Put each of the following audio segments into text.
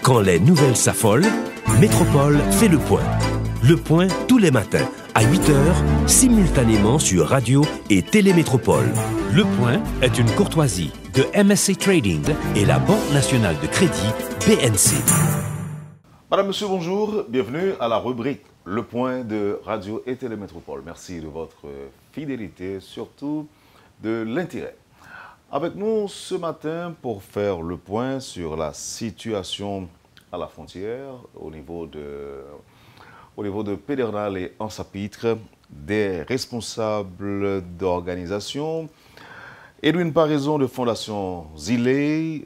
Quand les nouvelles s'affolent, Métropole fait le point. Le point tous les matins à 8h, simultanément sur Radio et Télémétropole. Le point est une courtoisie de MSC Trading et la Banque nationale de crédit BNC. Madame, Monsieur, bonjour. Bienvenue à la rubrique Le point de Radio et Télémétropole. Merci de votre fidélité, surtout de l'intérêt. Avec nous ce matin pour faire le point sur la situation à la frontière au niveau de Pédernal et Anse-à-Pitre, des responsables d'organisation. Edwin Paraison de Fondation Zilé,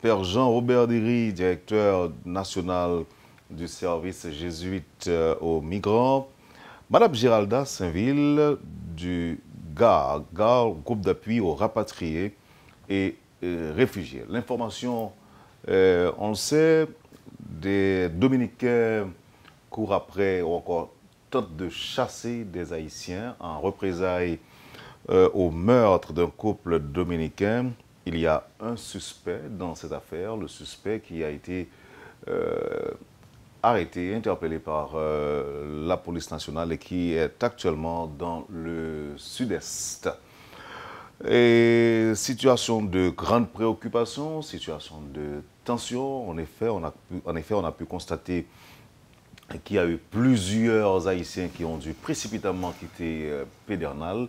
Père Jean-Robert Derry, directeur national du service jésuite aux migrants, Madame Géralda Saint-Ville du GAR, groupe d'appui aux rapatriés et réfugiés. L'information, on le sait, des Dominicains courent après ou encore tentent de chasser des Haïtiens en représailles au meurtre d'un couple dominicain. Il y a un suspect dans cette affaire, le suspect qui a été arrêté, interpellé par la police nationale et qui est actuellement dans le sud-est. Et situation de grande préoccupation, situation de tension. En effet, on a pu constater qu'il y a eu plusieurs Haïtiens qui ont dû précipitamment quitter Pédernal.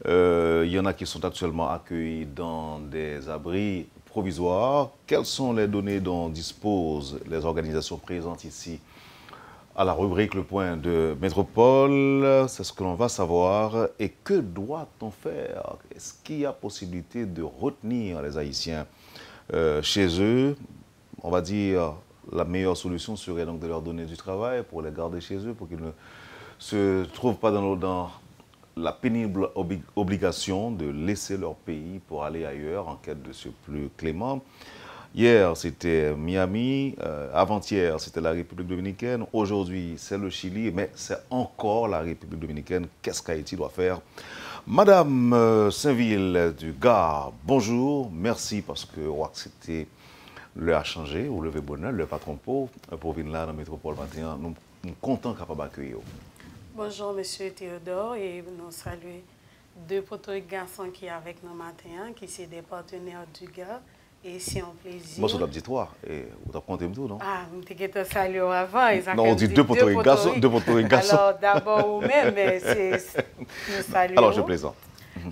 Il y en a qui sont actuellement accueillis dans des abris provisoires. Quelles sont les données dont disposent les organisations présentes ici à la rubrique Le Point de Métropole? C'est ce que l'on va savoir. Et que doit-on faire? Est-ce qu'il y a possibilité de retenir les Haïtiens chez eux? On va dire la meilleure solution serait donc de leur donner du travail pour les garder chez eux, pour qu'ils ne se trouvent pas dans la pénible obligation de laisser leur pays pour aller ailleurs en quête de ce plus clément. Hier, c'était Miami. Avant-hier, c'était la République dominicaine. Aujourd'hui, c'est le Chili, mais c'est encore la République dominicaine. Qu'est-ce qu'Haïti doit faire? Madame Saint-Ville du GAR, bonjour. Merci parce que c'était l'heure a changé, ou levé bonheur, le patron pour venir là dans la métropole 21. Nous sommes contents capable d'accueillir. Bonjour, Monsieur Théodore, et nous saluons deux poteaux garçons qui sont avec nous matin, qui sont des partenaires du GAR, et c'est un plaisir. Bon, c'est l'auditoire, et vous avez compté tout, non? Ah, nous t'ai salué avant. Non, on dit deux poteaux garçons. Alors, d'abord, vous-même, nous saluons. Alors, je plaisante.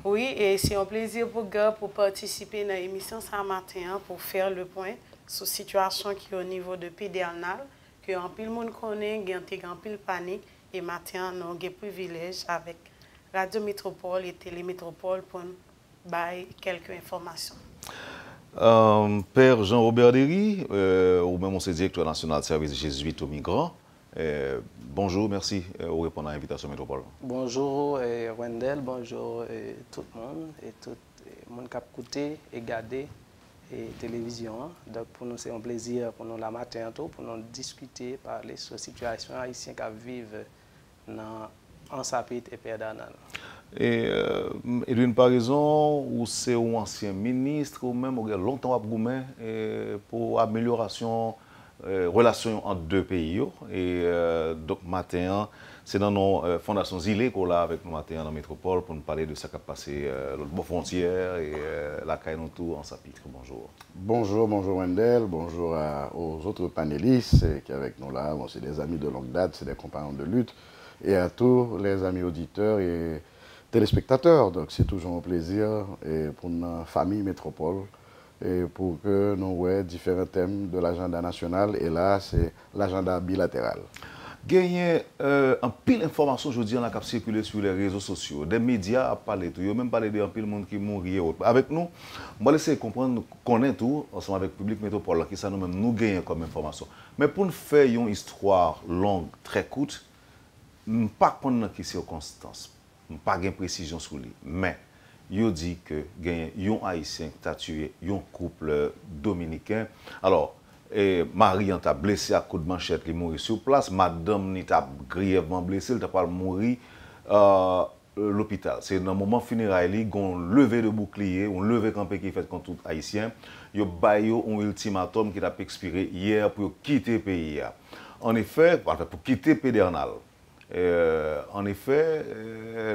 Oui, et c'est un plaisir pour GAR pour participer à l'émission ce matin, pour faire le point sur la situation qui est au niveau de Pédernal, que en pile monde connaît, il y a un pile panique. Et maintenant, nous avons le privilège avec Radio Métropole et Télémétropole pour nous donner quelques informations. Père Jean-Robert Derry, ou même on directeur national de service jésuite aux migrants. Bonjour, merci pour répondre à l'invitation Métropole. Bonjour Wendell, bonjour tout le monde et tout le monde qui a écouté et regardé et télévision. Donc pour nous, c'est un plaisir pour nous la matin pour nous discuter, parler sur la situation haïtienne qui vivent dans Anse-à-Pitre et Pédernal. Et Edwin Paraison, ou c'est un ancien ministre, ou même longtemps à Broumen, pour amélioration relations entre deux pays. Et donc matin, c'est dans nos fondations Zilé qu'on a avec nous matin dans la métropole pour nous parler de ce qui a passé l'autre frontière et la Caïnon tout Anse-à-Pitre. Bonjour. Bonjour Wendell, bonjour aux autres panélistes qui sont avec nous là. Bon, c'est des amis de longue date, c'est des compagnons de lutte. Et à tous les amis auditeurs et téléspectateurs. Donc c'est toujours un plaisir et pour notre famille métropole et pour que nous voyons différents thèmes de l'agenda national. Et là, c'est l'agenda bilatéral. Gagné un pile d'informations aujourd'hui on a circulé sur les réseaux sociaux. Des médias à parler tout, même parler de un pile de monde qui mourit. Avec nous, on va laisser comprendre, connaître tout ensemble avec le public métropole qui ça nous-mêmes nous gagnons comme information. Mais pour nous faire une histoire longue, très courte, nous ne pas connaître qui circonstances, nous pas de précision sur lui. Mais il dit que gagne un haïtien qui a tué un couple dominicain. Alors Marie a blessé à coup de manchette, il est mort sur place. Madame a grièvement blessée, elle n'a pas mouru. l'hôpital. C'est dans le moment funéraire, on levé de bouclier, on levé campé qui fait contre tout haïtien, yo bayo un ultimatum qui a expiré hier pour quitter le pays. En effet, pour quitter Pédernal. En effet,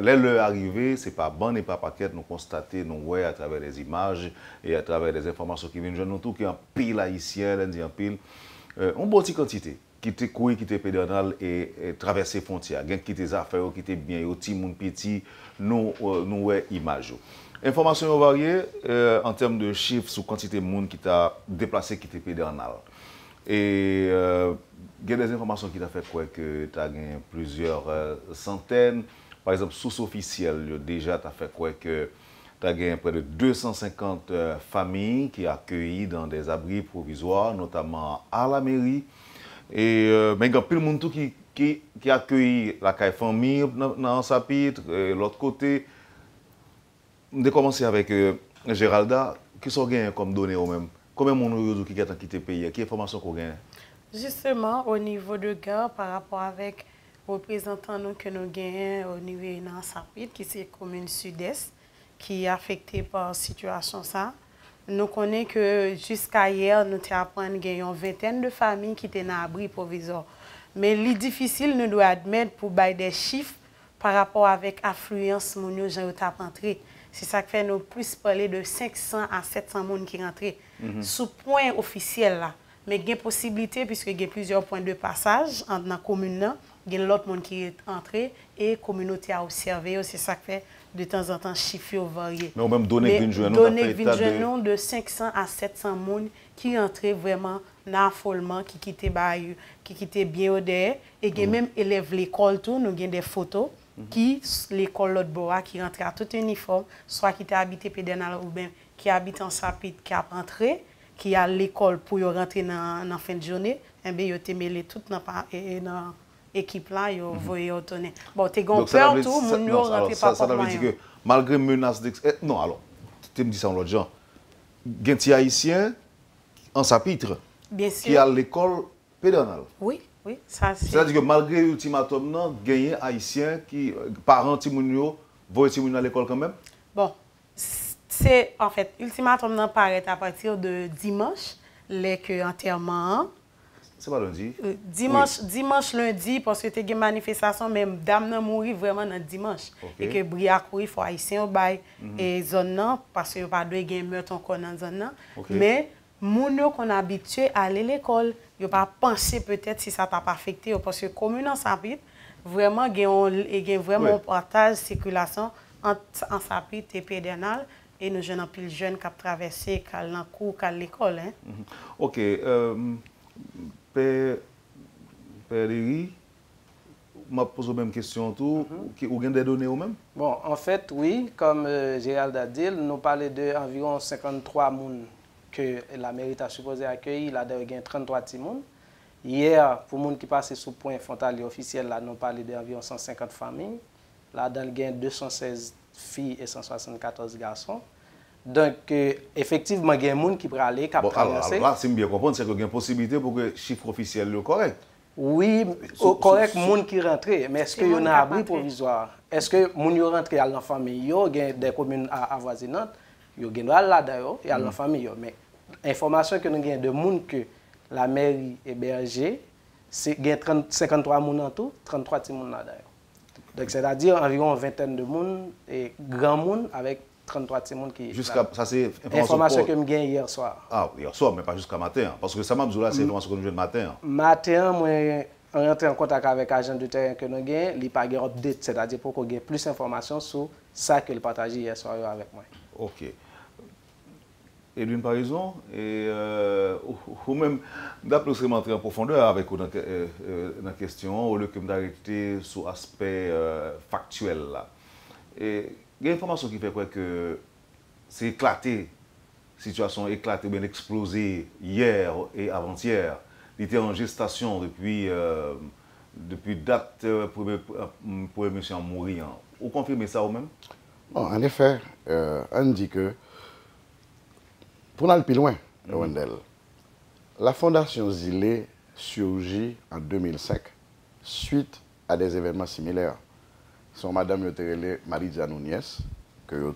l'heure arrivée, ce n'est pas bon et pas paquet, nous constatons, nous voyons à travers des images et à travers des informations qui viennent de nous, tout qui est un pile haïtien, un pile, une bonne quantité. Qui te courir, qui te pédernal et traverser frontières. Gen qui te affaires, qui te bien, au petit monde petit, nous ouais image. Informations variées en termes de chiffres sur quantité de monde qui t'a déplacé, qui te pédernal. Et il y a des informations qui t'a fait quoi que tu as gagné plusieurs centaines. Par exemple, source officielle, déjà, tu as fait quoi que tu as gagné près de 250 familles qui accueillies dans des abris provisoires, notamment à la mairie. Et mais il y a plus de monde qui accueille la caille famille dans sa pitre. L'autre côté, on a commencé avec Géralda. Qu'est-ce qu'on gagne comme données au même? Combien de monde qui a quitté le pays? Quelle information qu'on gagne? Justement, au niveau de Gap, par rapport avec les représentants que nous gagnons au niveau de Nansapit, qui est la commune sud-est, qui est affectée par la situation ça. Nous connaissons que jusqu'à hier, nous avons une vingtaine de familles qui étaient dans l'abri provisoire. Mais ce difficile, nous devons admettre pour bailler des chiffres par rapport avec l'affluence de gens qui sont entrés. C'est ça qui fait nous plus parler de 500 à 700 personnes qui rentrent. Sous point officiel là. Mais il y a une possibilité, puisqu'il y a plusieurs points de passage dans la commune, il y a l'autre monde qui est entré et la communauté a observé. C'est ça qui fait de temps en temps chiffres variés. Mais on même donné de 500 à 700 personnes qui entraient vraiment dans l'affolement, qui quittaient bien au derrière. Et il y a même élèves l'école, nous avons des photos qui, l'école l'autre bois, qui rentrent à tout uniforme, soit qui étaient habités Pédernal ou bien qui habitent en Sapit, qui a entré, qui a l'école pour rentrer dans la fin de journée, et bien, ils ont mêlé tout dans l'équipe là, ils ont voyé retourner. Bon, tu as peur tout, mon nous rentre pas ça veut dire que malgré menace non, alors, tu me dis ça en l'autre genre. Il y a des Haïtiens en Sapitre qui a l'école Pédernal. Oui, ça c'est. C'est-à-dire que malgré l'ultimatum, il y a des Haïtiens qui, parents, Timounio, vont à l'école quand même? Bon. C'est en fait, ultimatum n'en paraît à partir de dimanche, les enterrement. C'est pas lundi? Dimanche, lundi, parce que tu as une manifestation, même dame n'a mouru vraiment dans dimanche. Okay. Et que Bria courir, il faut haïtien au bail et zone non, parce que pas de gain meurtre encore dans zone non. Okay. Mais moun qu'on habitué à aller à l'école, il pas pensé peut-être si ça t'a pas affecté parce que commune en Sapit, vraiment il y a vraiment un partage circulation en Sapit et Pédernal. Et nous jeunes plus jeunes qui ont traversé, qui ont cours, qui ont l'école. Hein. Ok. Père Léry, je me pose la même question. Vous avez des données ou même? Bon, en fait, oui. Comme Gérald a dit, nous parlons d'environ 53 personnes que la mairie a supposé accueillir. Là, il y a 33 personnes. Hier, pour les gens qui passent sous le point frontalier officiel, là, nous parlons d'environ 150 familles. Là, dans il y a 216 filles et 174 garçons. Donc, effectivement, il y a des gens qui peuvent aller, qui peuvent traverser. Alors là, si je bien comprendre, c'est qu'il y a une possibilité pour que le chiffre officiel soit correct. Oui, correct, les gens qui rentrent. Mais est-ce qu'il y a un abri provisoire? Est-ce que les gens qui rentrent dans la famille, il y a des communes avoisinantes, il y a là d'ailleurs, il y a la famille. Mais l'information que nous avons de gens que la mairie hébergée, c'est qu'il y a 53 personnes en tout, 33 personnes là d'ailleurs. Donc, c'est-à-dire environ une vingtaine de monde et grand monde avec 33 personnes qui... Jusqu'à... Ça, c'est information que je gagne hier soir. Ah, hier soir, mais pas jusqu'à matin. Parce que ça m'a dit là, c'est information que nous avons matin. Matin, moi, on rentre en contact avec l'agent de terrain que nous gagnons, il n'y a pas d'update, c'est-à-dire pour qu'on ait plus d'informations sur ça que le partage hier soir avec moi. OK. Et d'une par raison, ou même d'après ce que rentrer en profondeur avec vous dans la question, au lieu que m'arrêter sur l'aspect factuel là. Et il y a une information qui fait quoi que c'est éclaté, situation éclatée, bien explosée hier et avant-hier. Il était en gestation depuis date pour monsieur en mourir. Vous confirmez ça ou même? Bon, en effet, on dit que pour aller plus loin, Wendell, la Fondation Zilé surgit en 2005 suite à des événements similaires. son madame Yoterele Maridia Nunez, que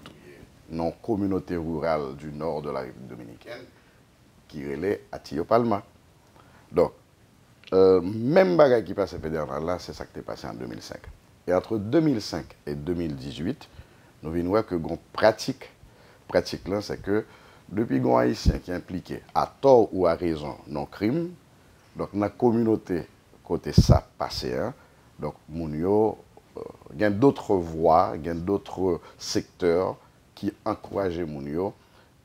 non communauté rurale du nord de la République dominicaine, qui relait à Tio Palma. Donc, même bagaille qui passe là, c'est ça qui est passé en 2005. Et entre 2005 et 2018, nous venons voir que la pratique là, c'est que depuis qu'on haïtien qui est impliqué à tort ou à raison non crime, donc dans la communauté côté ça passé, hein, donc il y a d'autres voies, il y a d'autres secteurs qui encouragent Mounio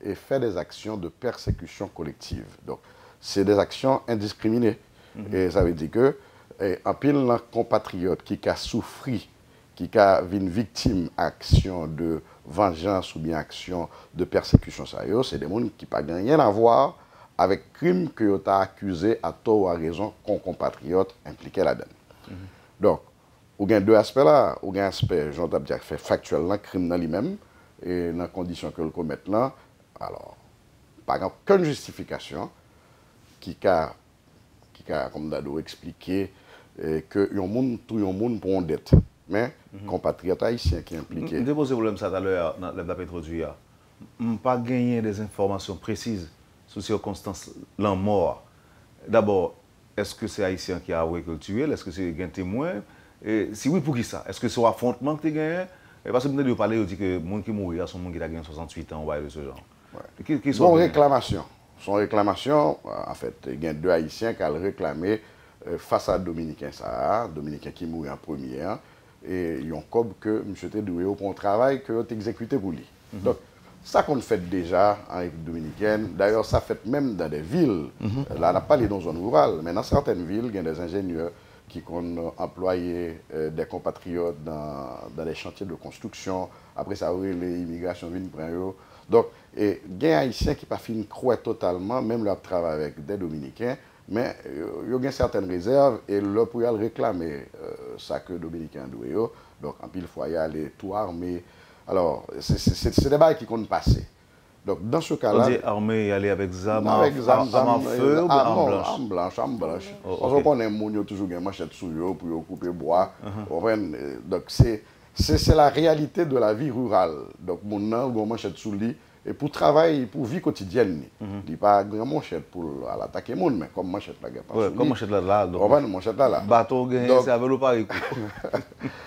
et fait des actions de persécution collective. Donc c'est des actions indiscriminées. Et ça veut dire que en pile de compatriotes qui a souffert, qui a été victime d'action de vengeance ou bien action de persécution, c'est des gens qui n'ont rien à voir avec le crime que tu as accusé à tort ou à raison qu'on compatriote impliqué là-dedans. Donc, il y a deux aspects là. Il y a un aspect, j'entends dire, fait factuel, le crime dans lui-même, et dans les conditions que le commet là, alors, par exemple, aucune justification qui a comme Dado expliqué, que tout le monde pour une dette. Mais, compatriotes haïtiens qui sont impliqués. Je posé le problème ça tout à l'heure, dans la introduit. Je n'ai pas gagné des informations précises sur les circonstances de la mort. D'abord, est-ce que c'est haïtien qui a avoué que le tué? Est-ce que c'est un témoin? Et si oui, pour qui ça? Est-ce que c'est un affrontement que tu as gagné? Parce que vous parlez, dit que les gens qui mourent, sont des gens qui ont gagné 68 ans, de ce genre. Ouais. Son réclamation. Son réclamation, en fait, il y a deux haïtiens qui ont réclamé face à Dominicain Sahara, Dominicain qui mourut en premier, et ils ont comme que M. Tedoué pour un travail que tu exécuté pour lui. Donc, ça qu'on fait déjà en République dominicaine, d'ailleurs, ça fait même dans des villes, là, on n'a pas les dans zones rurales, mais dans certaines villes, il y a des ingénieurs qui ont employé des compatriotes dans les chantiers de construction. Après ça, les immigrations viennent prendre. Donc, il y a des Haïtiens qui ne pas fini croire totalement, même leur travail avec des Dominicains, mais il y a certaines réserves et leur pour réclamer ça que les Dominicains doivent. Donc, en pile fois, il y a les tout armés. Alors, c'est des bails qui comptent passer. Donc, dans ce cas-là. On dit armé, aller avec ZAM, avec ZAM, en feu ou en blanche? En blanche, en blanche. Parce qu'on a toujours une machette sous eux pour couper bois. Donc, c'est la réalité de la vie rurale. Donc, mon a une machette sous lui. Et pour travailler, pour vie quotidienne, il n'y a pas grand manchette pour l'attaquer le monde, mais comme manchette là, comme manchette là, donc. Manchette là. Bateau, c'est avec le pari.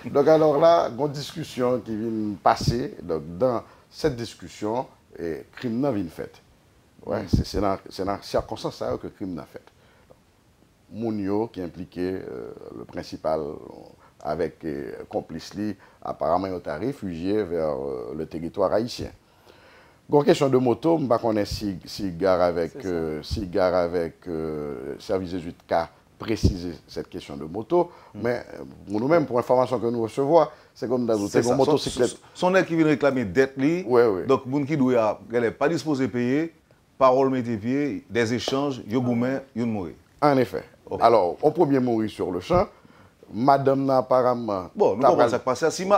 Donc, alors là, il y a une discussion qui vient passer. Donc, dans cette discussion, le crime vient fait. Ouais, c'est dans la circonstance que le crime n'a fait. Mounio, qui est impliqué, le principal, avec complice, apparemment, il a réfugié vers le territoire haïtien. Une question de moto, je ne sais pas si Gare avec Service 18K préciser cette question de moto, mais nous-mêmes, pour l'information que nous recevons, c'est comme dans une motocyclette. Son aide qui vient réclamer dette, donc les gens qui ne sont pas disposés à payer, parole mettez pied, des échanges, ils vont mourir. En effet. Okay. Alors, on peut bien mourir sur le champ. Madame n'a apparemment. Bon, nous comprenons ça qui passe. Si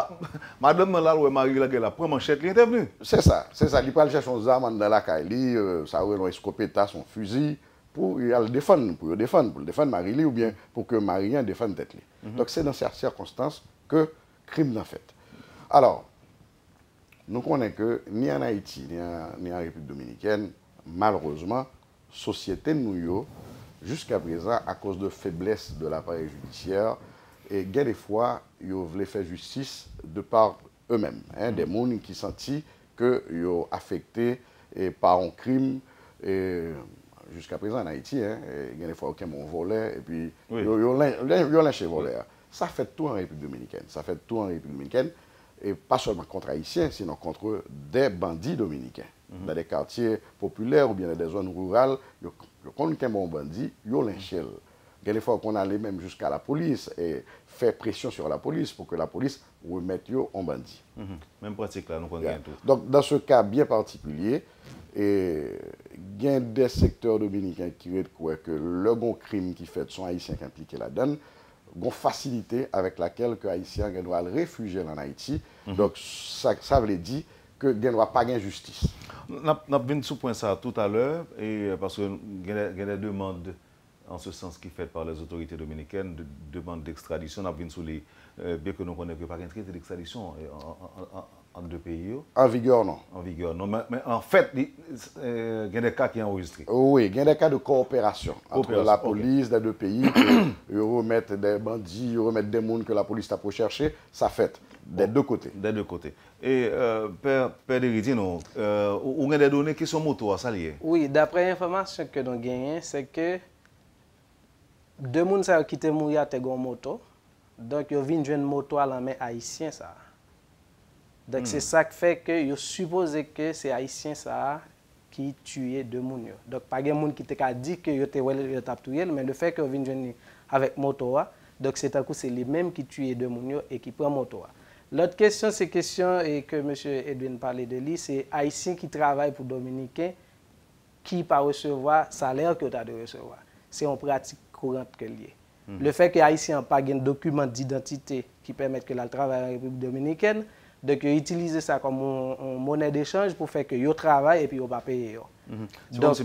madame là, où Marie la première manchette, elle est venue. C'est ça. Il peut aller chercher son arme dans la caille, ça aurait un escopeta, son fusil, pour le défendre, pour le défendre Marie ou bien pour que Marie défende tête. Donc c'est dans ces circonstances que le crime n'a fait. Alors, nous connaissons que ni en Haïti, ni en République dominicaine, malheureusement, société nous, jusqu'à présent, à cause de faiblesse de l'appareil judiciaire, et des fois, ils voulaient faire justice de par eux-mêmes. Des gens qui sentent qu'ils sont affectés par un crime. Jusqu'à présent en Haïti, il y a des fois aucun bon volé, et puis ils ont lynché voleur. Ça fait tout en République dominicaine. Et pas seulement contre Haïtiens, sinon contre des bandits dominicains. Dans des quartiers populaires ou bien dans des zones rurales, quand on a un bon bandit, ils ont lynché. Il y a des fois qu'on allait même jusqu'à la police et faire pression sur la police pour que la police remette en bandit. Même pratique là, nous connaissons tout. Donc dans ce cas bien particulier, il y a des secteurs dominicains qui croient que le bon crime qui fait sont haïtiens qui impliqués là-dedans, une facilité avec laquelle les Haïtiens doivent réfugier en Haïti. Donc ça veut dire que ne doit pas de justice. Nous avons vu ce point ça tout à l'heure, parce qu'il y a des demandes en ce sens qui est fait par les autorités dominicaines, de demande d'extradition, bien que nous connaissons pas un traité d'extradition en deux pays. En vigueur, non. En vigueur, non. Mais en fait, il y a des cas qui sont enregistrés. Oui, il y a des cas de coopération entre la police des deux pays. Ils remettent des bandits, ils remettent des gens que la police a pour chercher. Ça fait des deux côtés. Des deux côtés. Et Père Deridino, vous avez des données qui sont motos à s'allier? Oui, d'après l'information que nous avons gagnée, c'est que deux personnes qui ont mouru à une moto. Donc, ils viennent jouer une moto à la main haïtien. Ça. Donc, c'est ça qui fait que vous supposez que c'est haïtien ça qui tuait deux personnes. Donc, pas de gens qui t'a dit que vous avez tué, mais le fait que vous viennent jouer avec moto, donc c'est les mêmes qui tuent deux personnes et qui prennent moto. L'autre question, c'est question et que M. Edwin parlait de lui, c'est haïtien qui travaille pour Dominicains qui ne recevoir salaire que tu as de recevoir. C'est une pratique courante que lié. Le fait que les Haïtiens n'ont pas de document d'identité qui permettent que la travaille en République dominicaine, donc ils utilisent ça comme une monnaie d'échange pour faire que ils travaillent et puis ils ne vont pas payer. Donc, c'est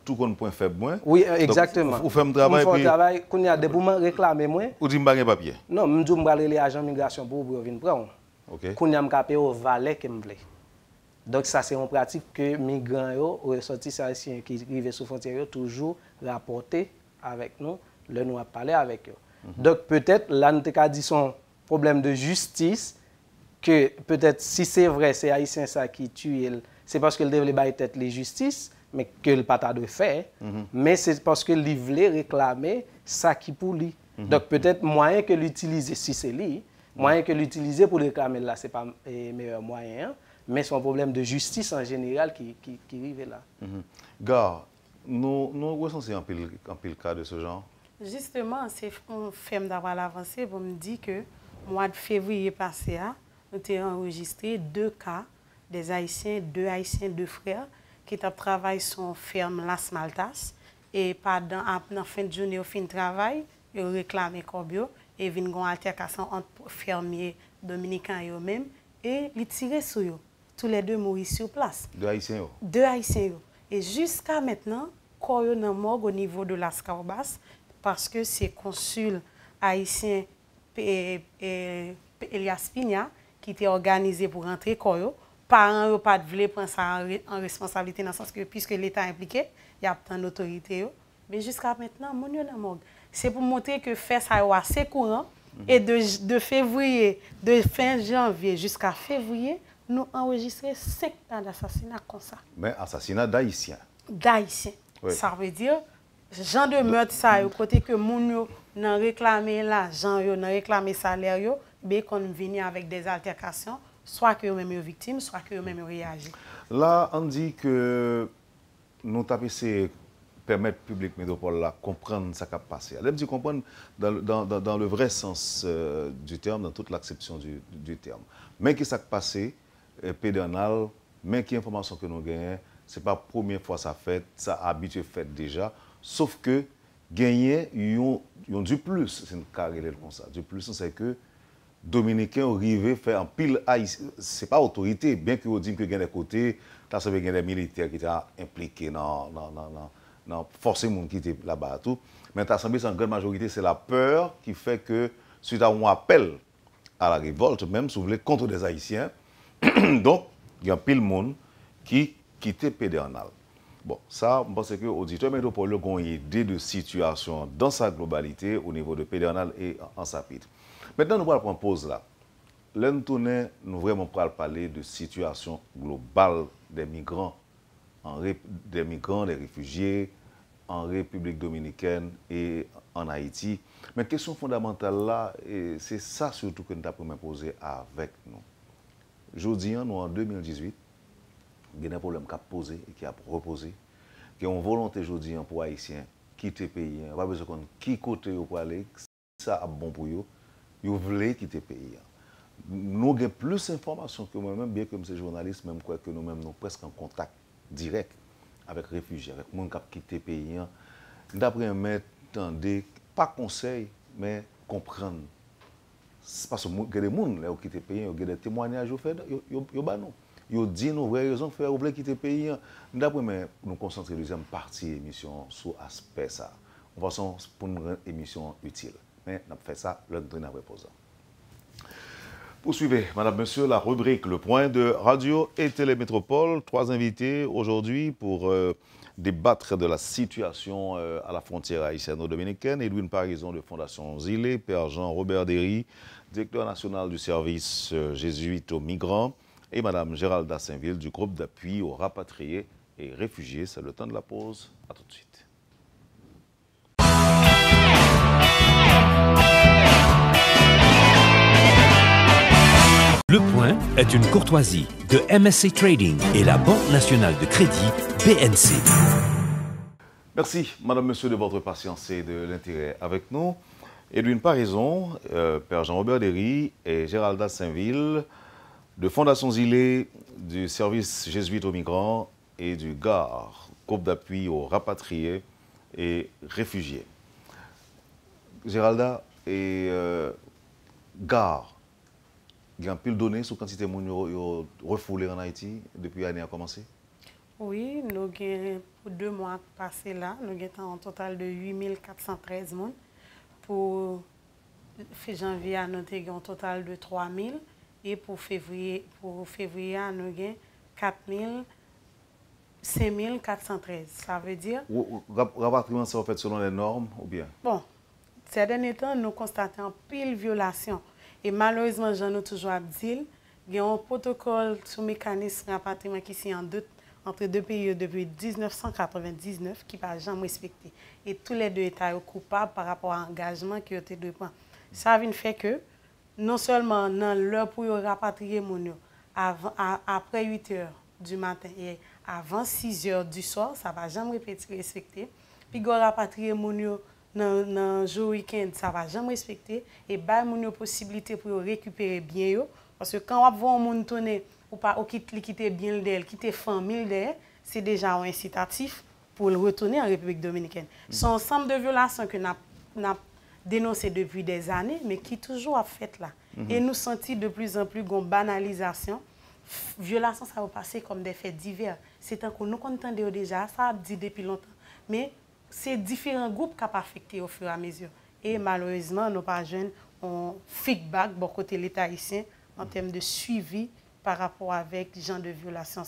tout comme point faible moins. Oui, exactement. Vous faites un travail. Vous faites un travail, quand il y a des moments réclamer moins. Ou dites pas de papier. Non, je dis que les agents de migration pour venir prendre. Quand il y a un papier au valet qui me plaît. Donc ça c'est une pratique que les migrants, les ressortissants haïtiens qui arrivent sur la frontière, toujours rapporter avec nous. Là, nous avons parlé avec eux. Donc, peut-être, là, nous avons dit son problème de justice, que peut-être, si c'est vrai, c'est Haïtien ça qui tue, c'est parce qu'il devait bailler les justice, mais que le pas de fait, mais c'est parce que il voulait réclamer ça qui pour lui. Donc, peut-être, moyen que l'utiliser, si c'est lui, moyen que l'utiliser pour réclamer là, ce n'est pas le meilleur moyen, mais c'est un problème de justice en général qui arrive là. Gars, nous recensons un pile cas de ce genre. Justement, c'est un film d'avoir avancé pour me dire que mois de février passé, nous avons enregistré 2 cas des Haïtiens, 2 Haïtiens, 2 frères qui travaillent sur une ferme Las Maltas. Et pendant la fin de journée, au fin de travail, ils ont réclamé Corbio et ils ont une altercation entre fermiers dominicains et eux-mêmes et ils tirent sur eux. Tous les deux mourent sur place. 2 Haïtiens. 2 Haïtiens. Et jusqu'à maintenant, quand ils sont morts au niveau de Las Carbas, parce que c'est consul haïtien Elias Pina qui était organisé pour rentrer Koyo. Parents n'ont pas voulu prendre ça en responsabilité dans le sens que puisque l'État est impliqué, il y a plein d'autorités. Mais jusqu'à maintenant, mon yon morgue. C'est pour montrer que fait ça est assez courant. Et de février, de fin janvier jusqu'à février, nous enregistrons 5 cas d'assassinat comme ça. Mais assassinat d'Haïtiens. D'Haïtiens. Oui. Ça veut dire gens de meurtre ça au côté que moun yo nan réclamer l'argent yo nan réclamer salaire yo ben qu'on venir avec des altercations soit que eux même victimes soit que eux même réagissent. Là on dit que nous t'avons essayé permettre public métropole là comprendre ce qui a passé. Elle dit comprendre dans le vrai sens du terme, dans toute l'acception du terme. Mais qui s'est passé pédernal, mais qui information que nous gagnons, c'est pas la première fois ça fait, ça a habitué fait déjà. Sauf que gagner, ils ont du plus, c'est une carrière comme ça. Du plus, c'est que Dominicains ont arrivé à faire un pile haïtien. Ce n'est pas autorité, bien que vous dites que des côtés, il y a des militaires qui étaient impliqués dans forcer les gens qui étaient là-bas. Mais en grande majorité, c'est la peur qui fait que, suite à un appel à la révolte, même si vous voulez, contre des Haïtiens, donc il y a un pile de monde qui quittait Pédernal. Bon, ça, je pense que l'auditeur métropole a une idée de situation dans sa globalité au niveau de Pédernal et en Sapit. Maintenant, nous allons prendre pause là. Là, nous vraiment parler de situation globale des migrants, des réfugiés en République dominicaine et en Haïti. Mais la question fondamentale là, c'est ça surtout que nous avons poser avec nous. Aujourd'hui, nous en 2018, il y a un problème qui a posé et qui a reposé. Il y a une volonté aujourd'hui pour les Haïtiens quitter le pays. Il n'y a pas besoin de qui côté pour aller, ça est bon pour eux. Ils veulent quitter le pays. Nous avons plus d'informations que moi-même, bien que je journaliste, même quoi que nous-mêmes, nous sommes presque en contact direct avec les réfugiés, avec les gens qui ont quitté le pays. D'après un maître, pas conseil, mais comprendre. Parce qu'il y a des gens qui ont quitté le pays, il y a des témoignages qui ont Ils disent nos vraies raisons de faire quitter le pays. D'après nous concentrer la deuxième partie de l'émission sur l'aspect ça. de façon pour une émission utile. Mais on a fait ça le dernier reposant. Poursuivez, Madame, Monsieur, la rubrique Le Point de Radio et Télémétropole. 3 invités aujourd'hui pour débattre de la situation à la frontière haïtiano-dominicaine. Edwin Parison de Fondation Zile, Père Jean-Robert Derry, directeur national du service jésuite aux migrants, et Madame Géralda Saint-Ville du groupe d'appui aux rapatriés et réfugiés. C'est le temps de la pause. À tout de suite. Le Point est une courtoisie de MSC Trading et la Banque nationale de crédit BNC. Merci, Madame, Monsieur, de votre patience et de l'intérêt avec nous. Edwin Parison, Père Jean-Robert Derry et Géralda Saint-Ville de Fondation Zile, du service jésuite aux migrants et du GAR, groupe d'appui aux rapatriés et réfugiés. Géralda et GAR, il y a un pile donné sur quantité de gens refoulés en Haïti depuis l'année a commencé? Oui, nous avons pour 2 mois passés là, nous avons un total de 8413 personnes. Pour janvier, nous avons un total de 3000. Et pour février nous avons 5413. Ça veut dire... Rapatriement, ça va fait selon les normes ou bien? Bon, ces derniers temps, nous constatons pile violation. Et malheureusement, j'en ai toujours dit, il y a un protocole sous mécanisme de rapatriement qui est entre 2 pays depuis 1999 qui n'a jamais respecté. Et tous les 2 États sont coupables par rapport à l'engagement qui a été pris. Ça veut dire que non seulement dans l'heure pour rapatrier mon après 8 heures du matin et avant 6 heures du soir, ça ne va jamais respecter. Puis rapatrier mon dans le jour week-end, ça ne va jamais respecter. Et bah mon possibilité pour récupérer bien. Parce que quand on voit un monde tourner, ou pas quitter bien d'elle, quitter famille d'elle, c'est déjà un incitatif pour le retourner en République dominicaine. C'est un ensemble de violations que nous avons dénoncées depuis des années, mais qui toujours a fait là. Et nous sentons de plus en plus une banalisation. Violation, ça va passer comme des faits divers. C'est un que nous entendons déjà, ça a dit depuis longtemps. Mais c'est différents groupes qui ont affecté au fur et à mesure. Et malheureusement, nos pas jeunes ont feedback bon côté l'État haïtien en termes de suivi par rapport avec les gens de violation.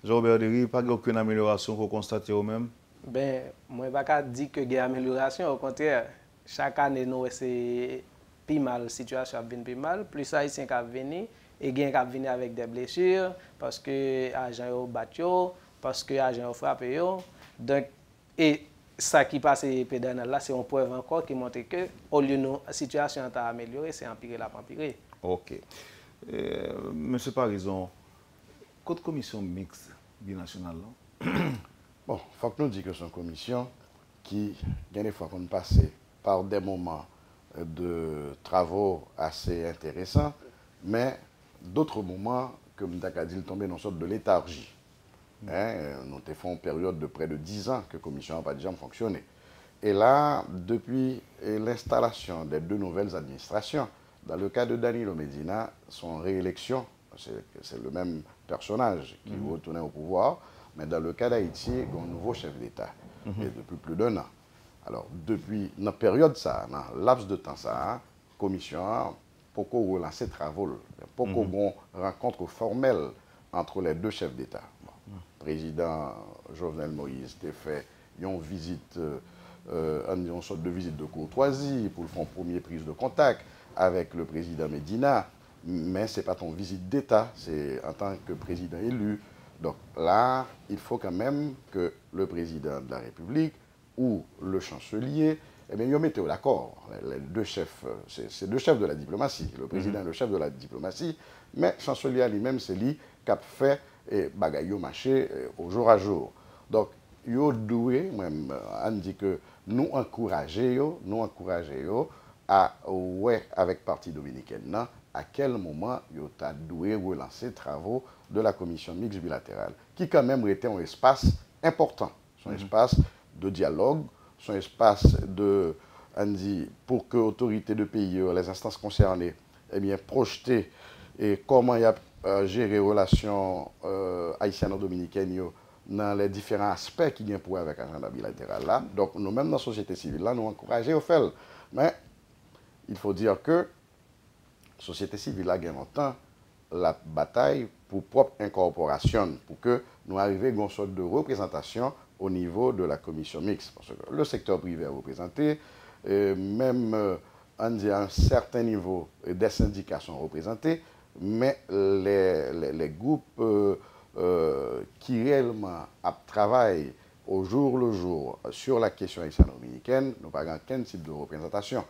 Jean-Robert Derry, pas aucune amélioration que vous constatez vous-même? Ben, moi, je ne vais pas dire qu'il y a une amélioration. Au contraire, chaque année, nous, c'est plus mal, la situation est plus mal. Plus haïtiens qui viennent et qui viennent avec des blessures parce que les agents ont battu, parce que les agents ont frappé. Donc, et ça qui passe là, c'est une preuve encore qui montre que, au lieu de la situation a amélioré, c'est empiré la empiré. Ok. Monsieur Parison, côté commission mixte binationale, bon, il faut que nous disions que c'est une commission qui, des fois, qu'on passe par des moments de travaux assez intéressants, mais d'autres moments, comme Dakadil, tombé dans une sorte de léthargie. Nous avons fait une période de près de 10 ans que la commission n'a pas déjà fonctionné. Et là, depuis l'installation des 2 nouvelles administrations, dans le cas de Danilo Medina, son réélection, c'est le même personnage qui retournait au pouvoir, mais dans le cas d'Haïti, il y a un nouveau chef d'État, et depuis plus d'1 an. Alors, depuis la période, ça, dans le laps de temps, ça, la commission a beaucoup relancé les travaux, beaucoup de rencontres formelles entre les 2 chefs d'État. Le président Jovenel Moïse a fait une visite, une sorte de visite de courtoisie pour faire une première prise de contact avec le président Medina, mais ce n'est pas ton visite d'État, c'est en tant que président élu. Donc là, il faut quand même que le président de la République ou le chancelier, eh bien, ils mettent d'accord. Les 2 chefs, c'est 2 chefs de la diplomatie, le président est le chef de la diplomatie, mais le chancelier lui-même, c'est lui qui a fait et bagaille marché au jour à jour. Donc, yo doué, même, on dit que nous encourageons à, ouais, avec Parti dominicaine, à quel moment yo t'a doué relancer les travaux de la commission mixte bilatérale, qui quand même était un espace important, son espace de dialogue, son espace de, on dit, pour que l'autorité de pays, les instances concernées, eh bien, projeter et comment il y a gérer les relations haïtiano-dominicaines dans les différents aspects qui viennent pour avec l'agenda bilatéral là. Donc, nous-mêmes, dans la société civile, là, nous encourageons au faire. Mais il faut dire que la société civile là, gagne longtemps la bataille pour propre incorporation, pour que nous arrivions à une sorte de représentation au niveau de la commission mixte. Parce que le secteur privé est représenté, même on dit à un certain niveau, des syndicats sont représentés, mais les groupes qui réellement travaillent au jour le jour sur la question haïtiano-dominicaine n'ont pas aucun type de représentation.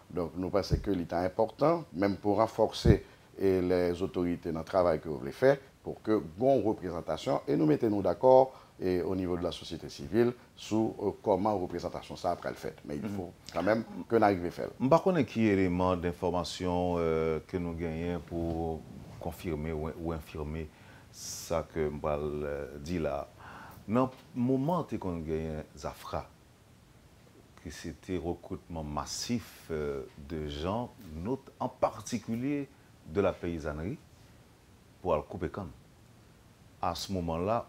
Donc nous pensons que l'État est important, même pour renforcer les autorités dans le travail que vous voulez faire, pour que bonne représentation, et nous mettons-nous d'accord au niveau de la société civile sur comment la représentation ça après le fait. Mais il faut quand même que nous arrivions à faire. Je ne sais pas qui élément d'information que nous gagnons pour confirmer ou infirmer ça que je dis là. Dans le moment où on a gagné Zafra, que c'était recrutement massif de gens, en particulier de la paysannerie, pour aller couper canne. À ce moment-là,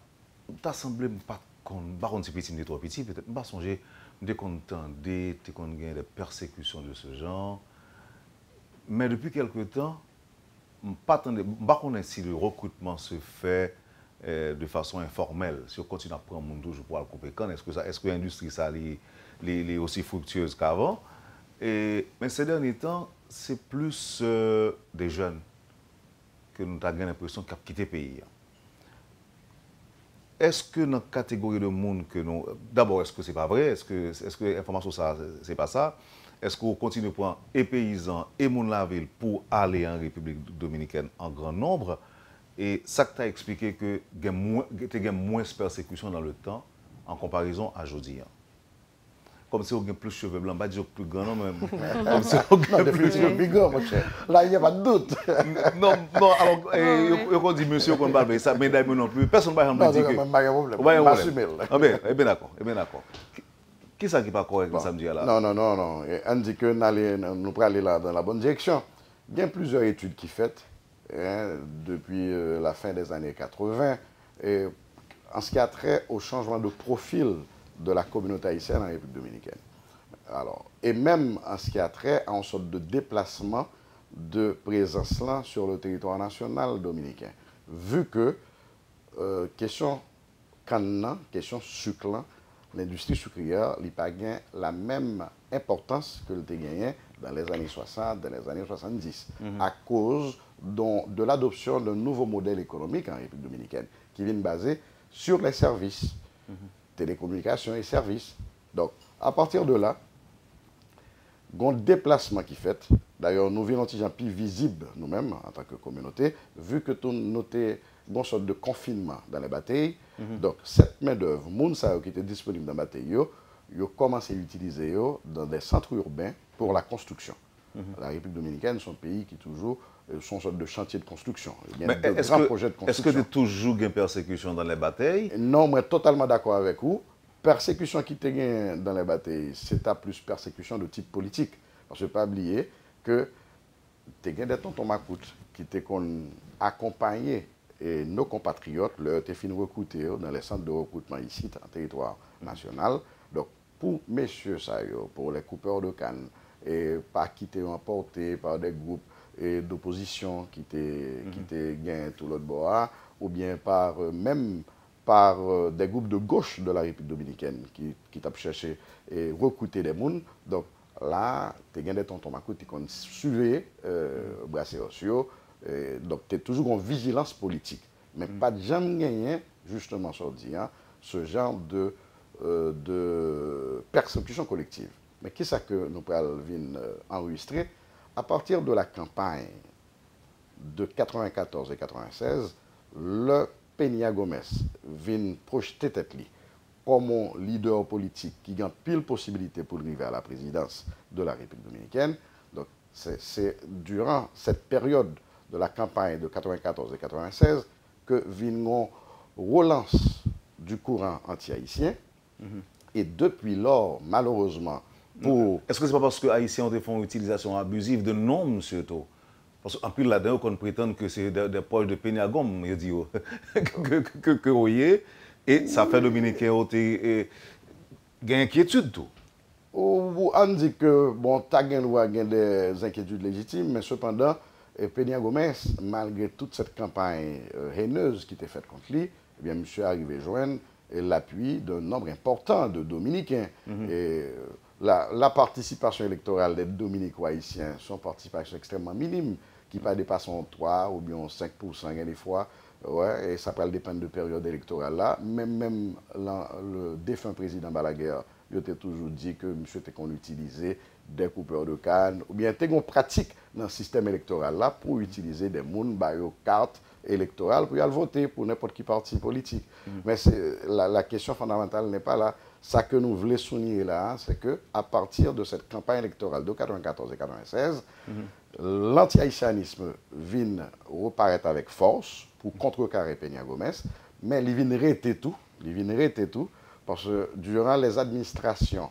ça semblait pas qu'on si petit ni trop petit, peut-être pas songer, dès qu'on entendait, dès qu'on gagne des persécutions de ce genre. Mais depuis quelque temps, pas si le recrutement se fait de façon informelle. Si on continue à prendre mon toujours pour aller couper canne, est-ce que l'industrie ça est aussi fructueuse qu'avant? Mais ces derniers temps, c'est plus des jeunes que nous avons l'impression qu'ils ont quitté le pays. Est-ce que dans la catégorie de monde que nous... D'abord, est-ce que ce n'est pas vrai? Est-ce que l'information, ce n'est pas ça? Est-ce qu'on continue à prendre les paysans et moun la ville pour aller en République dominicaine en grand nombre? Et ça que tu as expliqué que tu as moins de persécutions dans le temps en comparaison à aujourd'hui. Comme si on a plus de cheveux blancs, pas dire plus grand, non, mais comme si on a plus de cheveux blancs, mon cher. Là, il n'y a pas de doute. Non, alors, on dit monsieur qu'on parle, mais ça, mais non plus, personne ne va me dire que... Non, pas de problème. Eh bien d'accord, Qui est ce qui n'est pas correct, ça me dit là? Non. On dit que nous allons aller là dans la bonne direction. Il y a plusieurs études qui sont faites depuis la fin des années 80 en ce qui a trait au changement de profil de la communauté haïtienne en République dominicaine. Alors, et même en ce qui a trait à une sorte de déplacement de présence là sur le territoire national dominicain. Vu que, question canne, question sucre, l'industrie sucrière n'a pas gagné la même importance que le gagné dans les années 60, dans les années 70, à cause de l'adoption d'un nouveau modèle économique en République dominicaine qui vient basé sur les services. Télécommunications et services. Donc, à partir de là, il y a un déplacement qui est fait. D'ailleurs, nous venons de plus visible nous-mêmes en tant que communauté, vu que nous notons une sorte de confinement dans les batailles. Donc, cette main-d'œuvre, les gens qui étaient disponibles dans les batailles, ils ont commencé à l'utiliser dans des centres urbains pour la construction. La République dominicaine, c'est un pays qui toujours sont sorte de chantier de construction. Il y a de grands projets de construction. Est-ce que tu as toujours une persécution dans les batailles? Non, moi, totalement d'accord avec vous. Persécution qui te dans les batailles, c'est plus persécution de type politique. Parce que ne pas oublier que tu as des tontons macoutes qui t'ont accompagné et nos compatriotes, leur te fin recrutés dans les centres de recrutement ici, en territoire national. Donc, pour messieurs, pour les coupeurs de canne, et pas qui étaient emportés par des groupes d'opposition qui étaient gagnés tout l'autre bord, ou bien même par des groupes de gauche de la République dominicaine qui t'ont cherché et recruter des gens. Donc là, tu as gagné ton tomaco, tu as suivi brassé sociaux. Donc tu es toujours en vigilance politique. Mais pas de jamais gagner, justement, ce genre de persécution collective. Mais qui est-ce que nous pouvons enregistrer? À partir de la campagne de 94 et 96, le Peña Gómez vient projeter tête comme un leader politique qui a pile possibilité pour arriver à la présidence de la République dominicaine. Donc, c'est durant cette période de la campagne de 94 et 96 que vient une relance du courant anti-haïtien. Et depuis lors, malheureusement, Est-ce que ce n'est pas parce que les Haïtiens ont fait une utilisation abusive de noms, surtout? Parce qu'en plus, là-dedans, on prétend que c'est des proches de Peña Gómez, que Et ça fait Dominicain ôté gain inquiétude tout. On dit que, bon, tu as des inquiétudes légitimes, mais cependant, Peña Gómez, malgré toute cette campagne haineuse qui était faite contre lui, eh bien, monsieur est arrivé joindre l'appui d'un nombre important de Dominicains. Et la participation électorale des Dominico-Haïtiens, son participation extrêmement minime, qui ne dépasse 3 ou bien 5% des fois. Ouais, et ça peut dépendre de période électorale là. Même le défunt président Balaguer, il a toujours dit que monsieur était qu'on utilisait des coupeurs de canne, ou bien était qu'on pratique dans le système électoral là pour utiliser des mouns, cartes électorales pour y aller voter pour n'importe qui parti politique. Mais la question fondamentale n'est pas là. Ça que nous voulons souligner là, c'est qu'à partir de cette campagne électorale de 94 et 96, l'anti-haïtianisme vient reparaître avec force pour contrecarrer Peña Gómez, mais il vient arrêter tout. Parce que durant les administrations,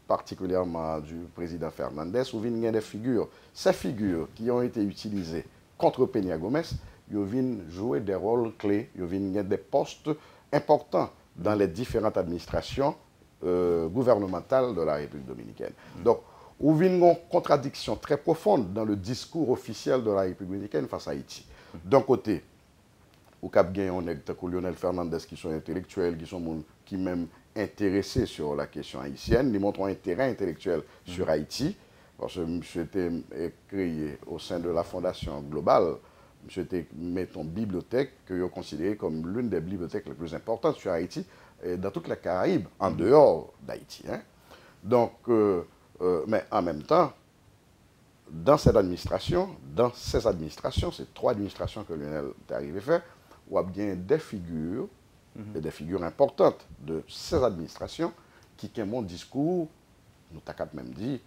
particulièrement du président Fernandez, où il y a des figures, ces figures qui ont été utilisées contre Peña Gómez, ils viennent jouer des rôles clés, ils viennent des postes importants dans les différentes administrations gouvernementales de la République dominicaine. Donc, où vient une contradiction très profonde dans le discours officiel de la République dominicaine face à Haïti. D'un côté, au Cap Gain, on est Lionel Fernandez qui sont intellectuels, qui même intéressés sur la question haïtienne, ils montrent un intérêt intellectuel sur Haïti, parce que monsieur était créé au sein de la Fondation Globale, monsieur était mettons bibliothèque que vous considérez comme l'une des bibliothèques les plus importantes sur Haïti et dans toute la Caraïbe, en dehors d'Haïti. Hein. Donc, mais en même temps, dans ces administrations, ces 3 administrations que Lionel est arrivé à faire, il y a bien des figures, et des figures importantes de ces administrations qui ont un discours, nous avons même dit,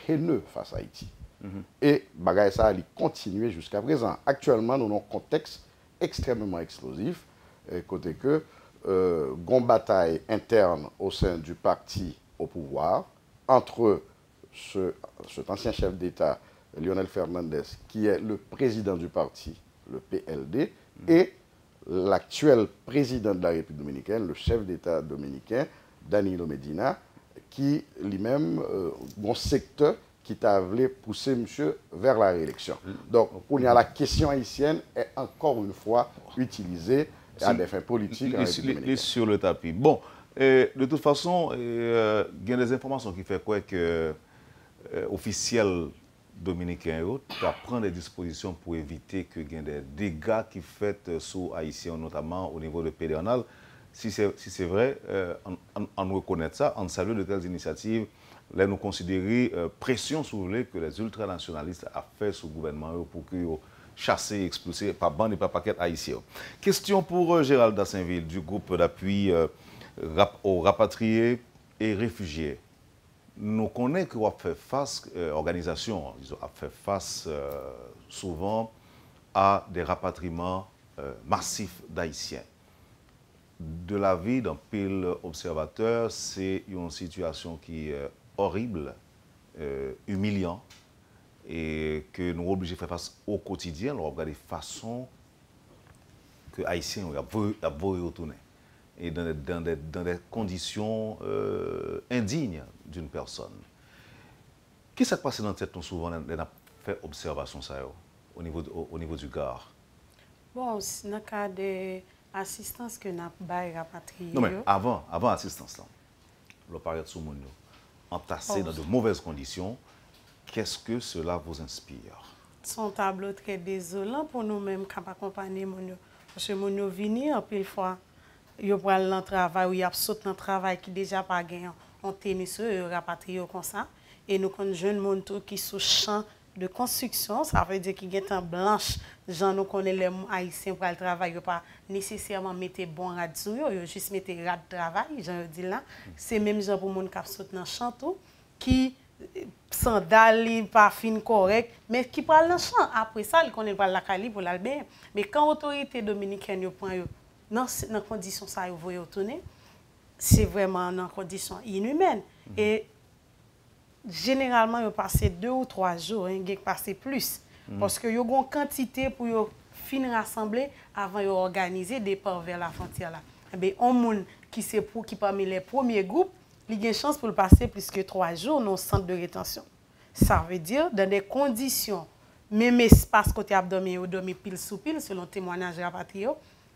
haineux face à Haïti. Et bagay ça a continué jusqu'à présent. Actuellement, nous avons un contexte extrêmement explosif, côté que une bataille interne au sein du parti au pouvoir entre cet ancien chef d'État, Lionel Fernandez, qui est le président du parti, le PLD, et l'actuel président de la République dominicaine, le chef d'État dominicain, Danilo Medina, qui lui-même, un secteur qui t'a voulu pousser monsieur vers la réélection. Donc, pour la question haïtienne est encore une fois utilisée à des fins politiques. Sur le tapis. Bon, de toute façon, il y a des informations qui font quoi que officiels dominicains prennent des dispositions pour éviter que y ait des dégâts qui faits sous Haïtiens, notamment au niveau de Pédernal. Si c'est vrai, on reconnaît ça, on salue de telles initiatives. Là, nous considérons pression soulevée que les ultranationalistes ont fait sur le gouvernement pour que chasser, expulser par bande et par paquet haïtiens. Question pour Gérald Dassainville du groupe d'appui aux rapatriés et réfugiés. Nous connaissons qu'on a fait face, organisation, a fait face souvent à des rapatriements massifs d'Haïtiens. De l'avis d'un pile observateur, c'est une situation qui est horrible, humiliante, et que nous sommes obligés de faire face au quotidien, nous regardons les façons que les Haïtiens ont retourner. Et dans des conditions indignes d'une personne. Qu'est-ce qui se passe dans la tête souvent, on a fait observation ça, au niveau du Gard? Bon, dans le cas de l'assistance que nous avons rapatriée. Non, mais avant l'assistance, le paraît sous mon entassé dans de mauvaises conditions, qu'est-ce que cela vous inspire? C'est un tableau très désolant pour nous-mêmes qui accompagner mon. Parce que mon vini en pile fois. Ils prennent le travail ou ils sautent dans le travail qui déjà pas gagné en tennis, ils rapatrient comme ça. Et nous, quand jeunes monde qui sont champ de construction, ça veut dire qu'ils sont blanches. Gens nous connaissent les Haïtiens pour le travail, ils pas nécessairement mettre bon radio, ils juste mettre rad de travail. Je dis là, c'est même gens pour monde qui sautent dans le champ qui sandales pas fin correct, mais qui parlent dans le champ. Après ça, ils connaissent pas la calibre pour l'albert. Mais quand l'autorité dominicaine prend dans les conditions ça vous retourner, c'est vraiment dans conditions inhumaines. Et généralement, ils passent 2 ou 3 jours, ils passent plus. Parce que ils ont une quantité pour fin rassembler avant d'organiser départ vers la frontière là. Eh bien, un monde qui parmi les premiers groupes, il a une chance pour le passer plus que 3 jours dans le centre de rétention. Ça veut dire dans des conditions, même espace côté abdomen ou dormi pile sous pile selon témoignage rapatrié,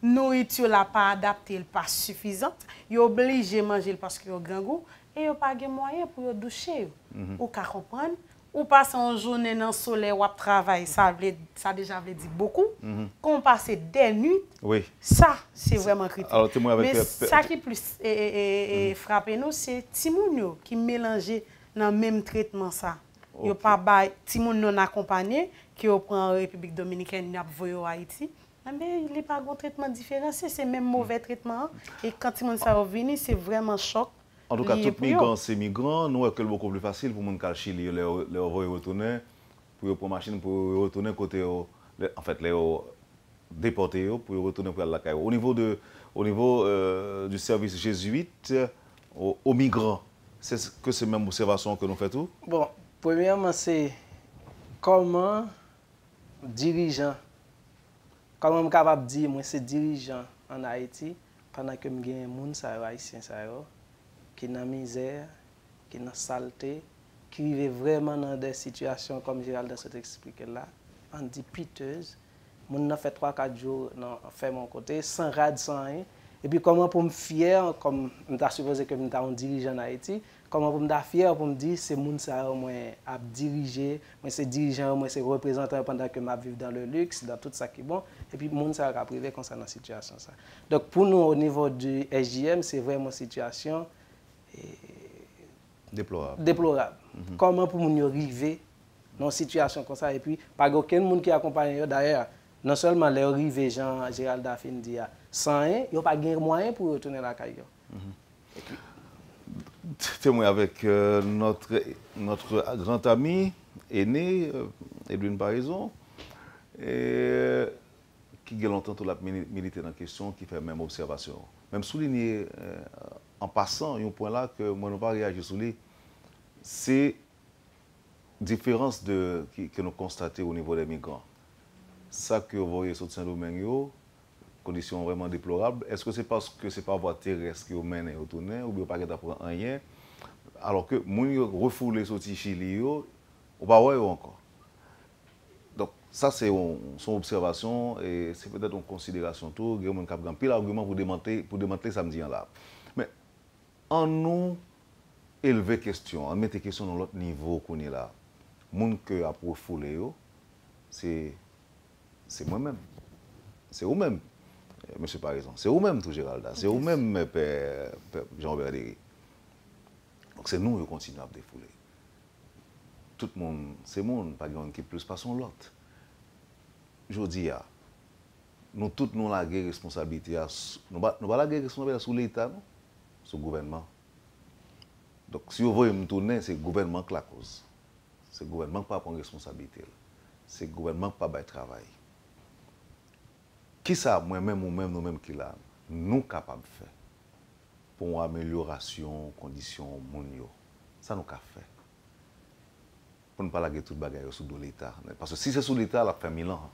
nourriture là pas adaptée, pas suffisante, il obligé manger parce qu'il a grand goût et il pas de moyen pour doucher. Ou qu'à comprendre, ou passer une journée dans le soleil ou travail, ça déjà veut dire beaucoup. Qu'on passe des nuits, oui. Ça c'est vraiment critique. Alors, avec mais ça qui plus frappé nous, c'est Timoun qui mélangeait dans le même traitement ça. Il n'y a pas Timoun non accompagné qui prend en République Dominicaine, il a envoyé à Haïti. Mais il n'y a pas un traitement différent, c'est même mauvais traitement. Et quand Timoun ça revient, c'est vraiment choc. En tout cas, tout migrant, c'est migrant. Nous, c'est beaucoup plus facile pour les gens qui Chili, les retourner, pour prendre machine, pour retourner côté, en fait, les déportés, pour retourner pour la caille. Au niveau du service jésuite, aux migrants, c'est que c'est même observation que nous faisons tout? Bon, premièrement, c'est comment dirigeant, comment je suis capable de dire, moi, c'est dirigeant en Haïti, pendant que je suis un monde haïtien, qui est dans la misère, qui est dans la saleté, qui vit vraiment dans des situations, comme Gérald a expliqué là, on dit piteuses. Mon a fait 3-4 jours, fait mon côté, sans rad, sans rien. Et puis, comment pour me fier, comme je suis supposé que je suis un dirigeant en Haïti, comment pour me fier, pour me dire, c'est mon ça, moi, à diriger, moi, c'est dirigeant, moi, c'est représentant pendant que je vis dans le luxe, dans tout ça qui est bon. Et puis, mon ça a privé concernant la situation. Ça. Donc, pour nous, au niveau du SJM, c'est vraiment une situation déplorable. Comment pour nous arriver dans une situation comme ça, et puis, pas aucun monde qui accompagne d'ailleurs. Non seulement les arrivés, Jean-Gérald Daffin dit, sans rien, il n'y a pas de moyen pour retourner à la caille. Témoin avec notre grand ami aîné, Edwin Paraison, qui a longtemps tout la milité dans la question, qui fait la même observation. Même souligner en passant, il y a un point là que moi, je n'ai pas réagi sur lui, c'est la différence que nous constatons au niveau des migrants. Ça que vous voyez sur Saint-Domingue, conditions vraiment déplorables, est-ce que c'est parce que ce n'est pas voie terrestre qui vous mène et retourner, ou bien pas d'apprendre rien, alors que les gens refoulés sur Chili, on ne va pas voir encore. Donc, ça, c'est son observation et c'est peut-être une considération tout. Il y a des gens qui ont pile argument pour démanteler samedi là. Mais en nous élever question, en mettre question dans l'autre niveau qu'on est là, les gens qui ont refoulé, c'est moi-même. C'est vous-même, monsieur Paraison. C'est vous-même, tout Gérald. C'est vous-même, Père Jean-Robert Derry. Donc c'est nous qui continuons à défouler. Tout le monde, c'est le monde, pas quelqu'un qui plus pas son l'autre. Je dis, nous tous nous la responsabilité. Nous pas la responsabilité sur l'État, sur le gouvernement. Donc si vous voyez me tourner, c'est le gouvernement qui la cause. C'est le gouvernement qui n'a pas prendre responsabilité. C'est le gouvernement qui n'a pas de travail. Qui ça, moi-même ou même nous-mêmes qui là, nous capables de faire pour une amélioration des conditions mondiales? Ça nous avons fait. Pour ne pas laguer toute bagaille sous l'État. Parce que si c'est sous l'État, la fait 1000 ans.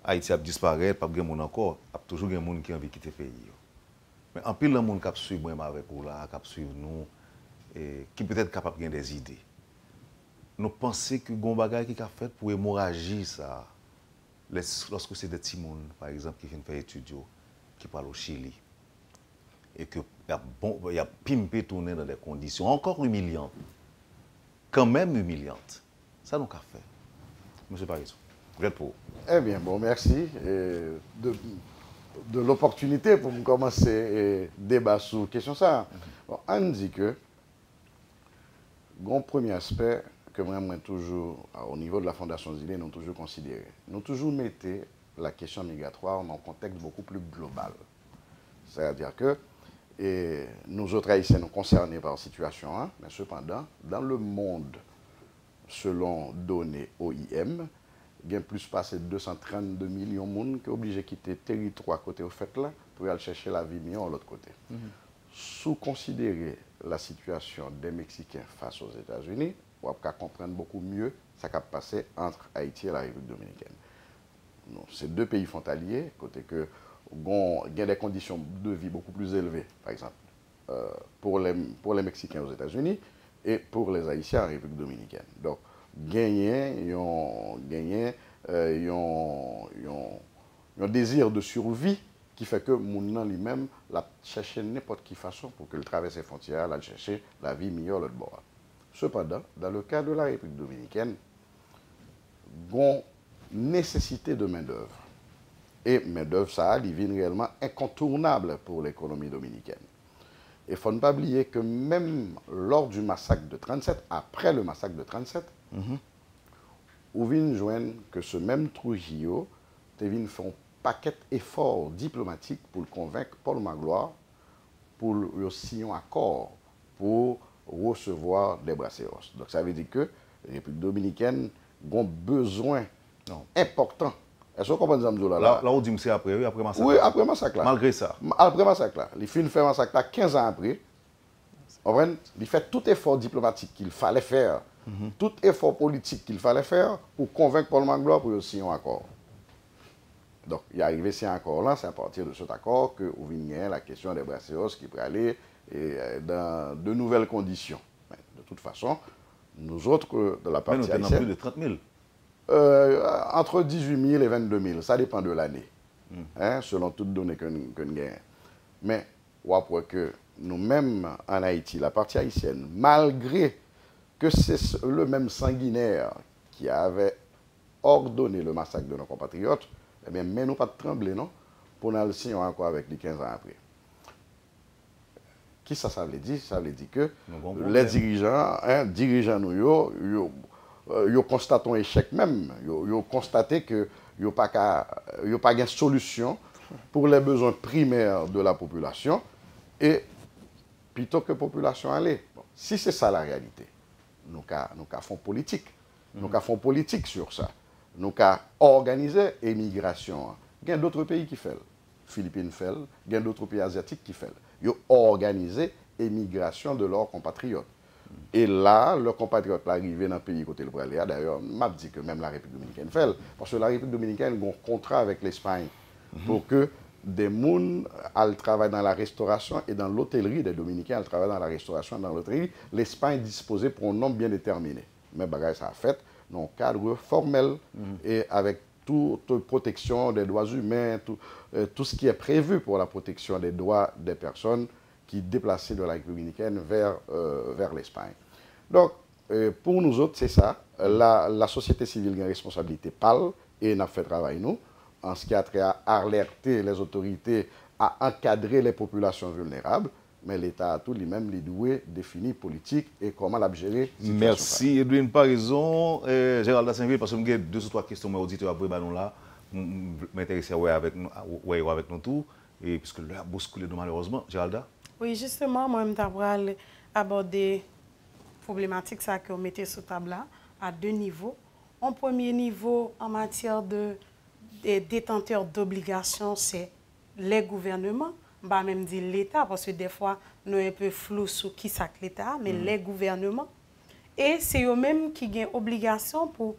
Haïti a disparu, pas de monde encore, il y a toujours des gens qui ont envie de quitter le pays. Mais en pile, il y a des gens qui suivent moi avec nous, qui suivent nous, et qui peut-être capable de des idées. Nous pensons que les bagaille qui a fait pour hémorragie ça. Lorsque c'est des petits gens, par exemple, qui viennent faire études, qui parlent au Chili, et qu'il y a pimpé tourné dans des conditions encore humiliantes, quand même humiliantes, ça nous a fait. Monsieur Paraison, vous êtes pour? Eh bien, bon, merci de l'opportunité pour commencer à débattre sur la question ça. Bon, on dit que, le premier aspect, que moi, toujours, au niveau de la Fondation Zilé, nous toujours considéré. Nous toujours mettons la question migratoire dans un contexte beaucoup plus global. C'est-à-dire que nous autres Haïtiens nous concernés par la situation, hein, mais cependant, dans le monde, selon données OIM, il y a plus passé de 232 millions de gens qui sont obligés de quitter le territoire côté au fait là pour aller chercher la vie mieux de l'autre côté. Sous considérer la situation des Mexicains face aux États-Unis, on va comprendre beaucoup mieux ce qui a passé entre Haïti et la République dominicaine. C'est deux pays frontaliers, côté que il y a des conditions de vie beaucoup plus élevées, par exemple, pour les Mexicains aux États-Unis et pour les Haïtiens en République dominicaine. Donc, ils ont un désir de survie qui fait que mon lui-même l'a cherché n'importe quelle façon pour qu'il traverse les frontières, l'a chercher la vie meilleure l'autre bord. Cependant, dans le cas de la République dominicaine, il y a une nécessité de main-d'œuvre. Et main-d'œuvre, ça, il vient réellement incontournable pour l'économie dominicaine. Et il ne faut pas oublier que même lors du massacre de 1937, après le massacre de 1937, on vient joindre que ce même Trujillo vient faire un paquet d'efforts diplomatiques pour convaincre Paul Magloire pour signer un accord pour recevoir des braceros. Donc ça veut dire que la République dominicaine a un besoin important. Est-ce que vous comprenez ça? Là, on dit que c'est après le massacre. Oui, après le massacre. Malgré ça. Après le massacre. Il fait le massacre 15 ans après. Il fait tout effort diplomatique qu'il fallait faire, tout effort politique qu'il fallait faire pour convaincre Paul Magloire pour signer un accord. Donc, il est arrivé à cet accord-là, c'est à partir de cet accord que vous venez la question des braceros qui peut aller dans de nouvelles conditions. Mais, de toute façon, nous autres, de la partie haïtienne... Mais nous avons plus de 30 000. Entre 18 000 et 22 000, ça dépend de l'année, selon toutes données que nous gagnons. Mais, on voit que nous-mêmes en Haïti, la partie haïtienne, malgré que c'est le même sanguinaire qui avait ordonné le massacre de nos compatriotes, eh bien, mais nous pas de trembler, non, pour nous signer encore avec les 15 ans après. Qui ça veut dire? Ça veut dire que les dirigeants nous, ils constatent un échec même. Ils ont constaté que ils n'ont pas de solution pour les besoins primaires de la population et plutôt que la population aller. Bon, si c'est ça la réalité, nous faisons politique. Nous faisons politique sur ça. Nous avons organisé l'immigration. Il y a d'autres pays qui font. Les Philippines font. Il y a d'autres pays asiatiques qui font. Ils ont organisé l'immigration de leurs compatriotes. Et là, leurs compatriotes arrivent dans le pays côté le Braléa. D'ailleurs, je dis que même la République dominicaine fait. Parce que la République dominicaine a un contrat avec l'Espagne pour que des gens travaillent dans la restauration et dans l'hôtellerie. Des Dominicains travaillent dans la restauration et dans l'hôtellerie. L'Espagne est disposée pour un nombre bien déterminé. Mais ça a fait dans un cadre formel et avec toute protection des droits humains, tout ce qui est prévu pour la protection des droits des personnes qui déplacent de la République dominicaine vers l'Espagne. Donc, pour nous autres, c'est ça. La société civile a une responsabilité parle et n'a fait travail nous, en ce qui a trait à alerter les autorités à encadrer les populations vulnérables. Mais l'État a tout lui-même les doués définir politique et comment la gérer. Merci Edwin Parison, Gérald Dassainville, parce que j'ai deux ou trois questions mes auditeurs après là, m'intéresser avec nous tout, et puisque l'heure bouscule malheureusement, Géralda. Oui, justement, moi je vais aborder problématique ça que vous mettez sur table là à deux niveaux. En premier niveau, en matière de détenteurs d'obligations, c'est les gouvernements. Bah même dire l'État, parce que des fois, nous sommes un peu flous sur qui c'est l'État, mais les gouvernements. Et c'est eux-mêmes qui ont obligation pour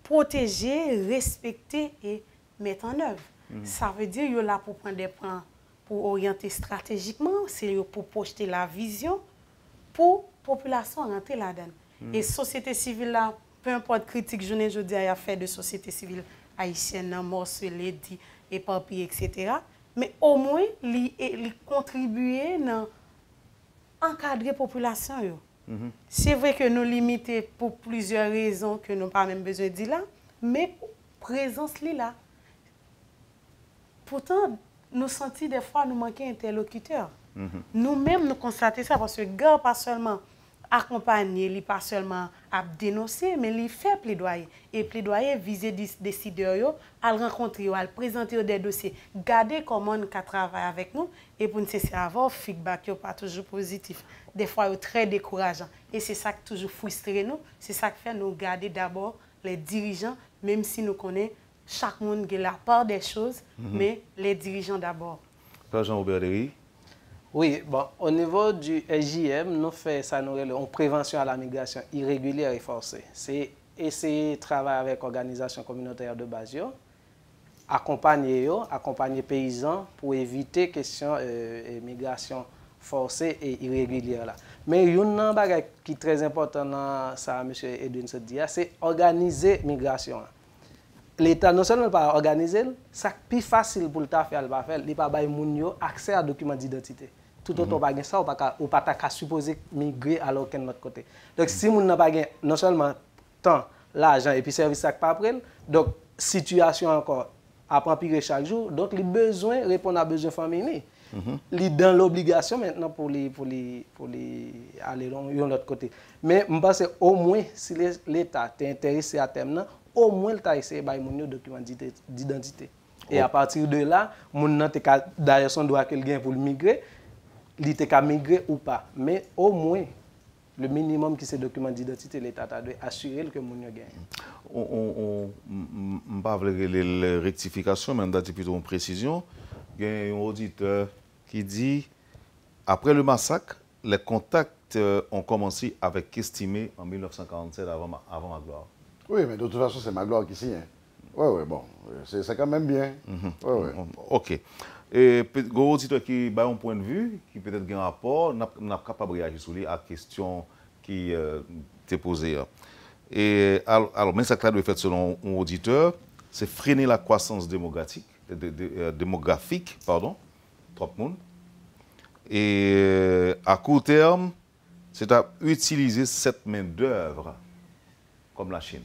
protéger, respecter et mettre en œuvre. Ça veut dire qu'ils sont là pour prendre des points, pour orienter stratégiquement, c'est pour projeter la vision, pour la population rentrer là-dedans. Et société civile, là, peu importe critique, je dis, il y a fait de société civile haïtienne, morcelée, dit, éparpillée, etc., mais au moins, il contribuer à encadrer la population. C'est vrai que nous limitons pour plusieurs raisons que nous n'avons pas même besoin de dire là, mais présence là. Pourtant, nous sentons des fois nous manquons d'interlocuteurs. Nous-mêmes, nous constatons ça parce que gars pas seulement accompagner, il pas seulement à dénoncer, mais il fait plaidoyer. Et plaidoyer viser des décideurs, à rencontrer, à présenter des dossiers, garder comment nous travaillons avec nous et pour nous cesser avoir feedback pas toujours positif. Des fois, très décourageant. Et c'est ça qui toujours frustre nous. C'est ça qui fait nous garder d'abord les dirigeants, même si nous connaissons chaque monde a la part des choses, mais les dirigeants d'abord. Jean-Robert Derry. Oui, bon, au niveau du SJM, nous faisons en prévention à la migration irrégulière et forcée. C'est essayer de travailler avec l'organisation communautaire de base, accompagner les paysans pour éviter question migration forcée et irrégulière là. Mais il y a un bagage qui est très important dans ça, M. Edwin se dit, c'est organiser migration. L'État non seulement pas organiser, c'est plus facile pour l'État faire, il pas bailler moun accès à documents d'identité. Tout autant pas ça ou pas supposé migrer alors qu'un autre côté. Donc si moun n'a pas non seulement temps, l'argent et puis service ça pas après, donc situation encore apprend pire chaque jour, donc les besoins répondre à besoins familiaux. Li dans l'obligation maintenant pour les aller de l'autre côté. Mais je pense au moins si l'État est intéressé à thème, au moins il t'a essayé de faire document d'identité. Et à partir de là, mon d'ailleurs son droit qu'il gagne pour migrer, il peut migrer ou pas. Mais au moins le minimum qui c'est document d'identité, l'État doit assurer que mon gagne. On ne pas la rectification, mais on a plutôt une précision. Il y a un auditeur qui dit après le massacre, les contacts ont commencé avec Estimé en 1947 avant Magloire. Oui, mais de toute façon, c'est Magloire qui signe. Oui, bon, c'est quand même bien. OK. Et un auditeur qui a un point de vue, qui peut-être a un rapport, n'a pas capable de réagir sur lui à la question qui t'est posée. Et alors, mais ça doit être fait selon un auditeur, c'est freiner la croissance démographique, trop de monde. Et à court terme, c'est à utiliser cette main-d'œuvre comme la Chine.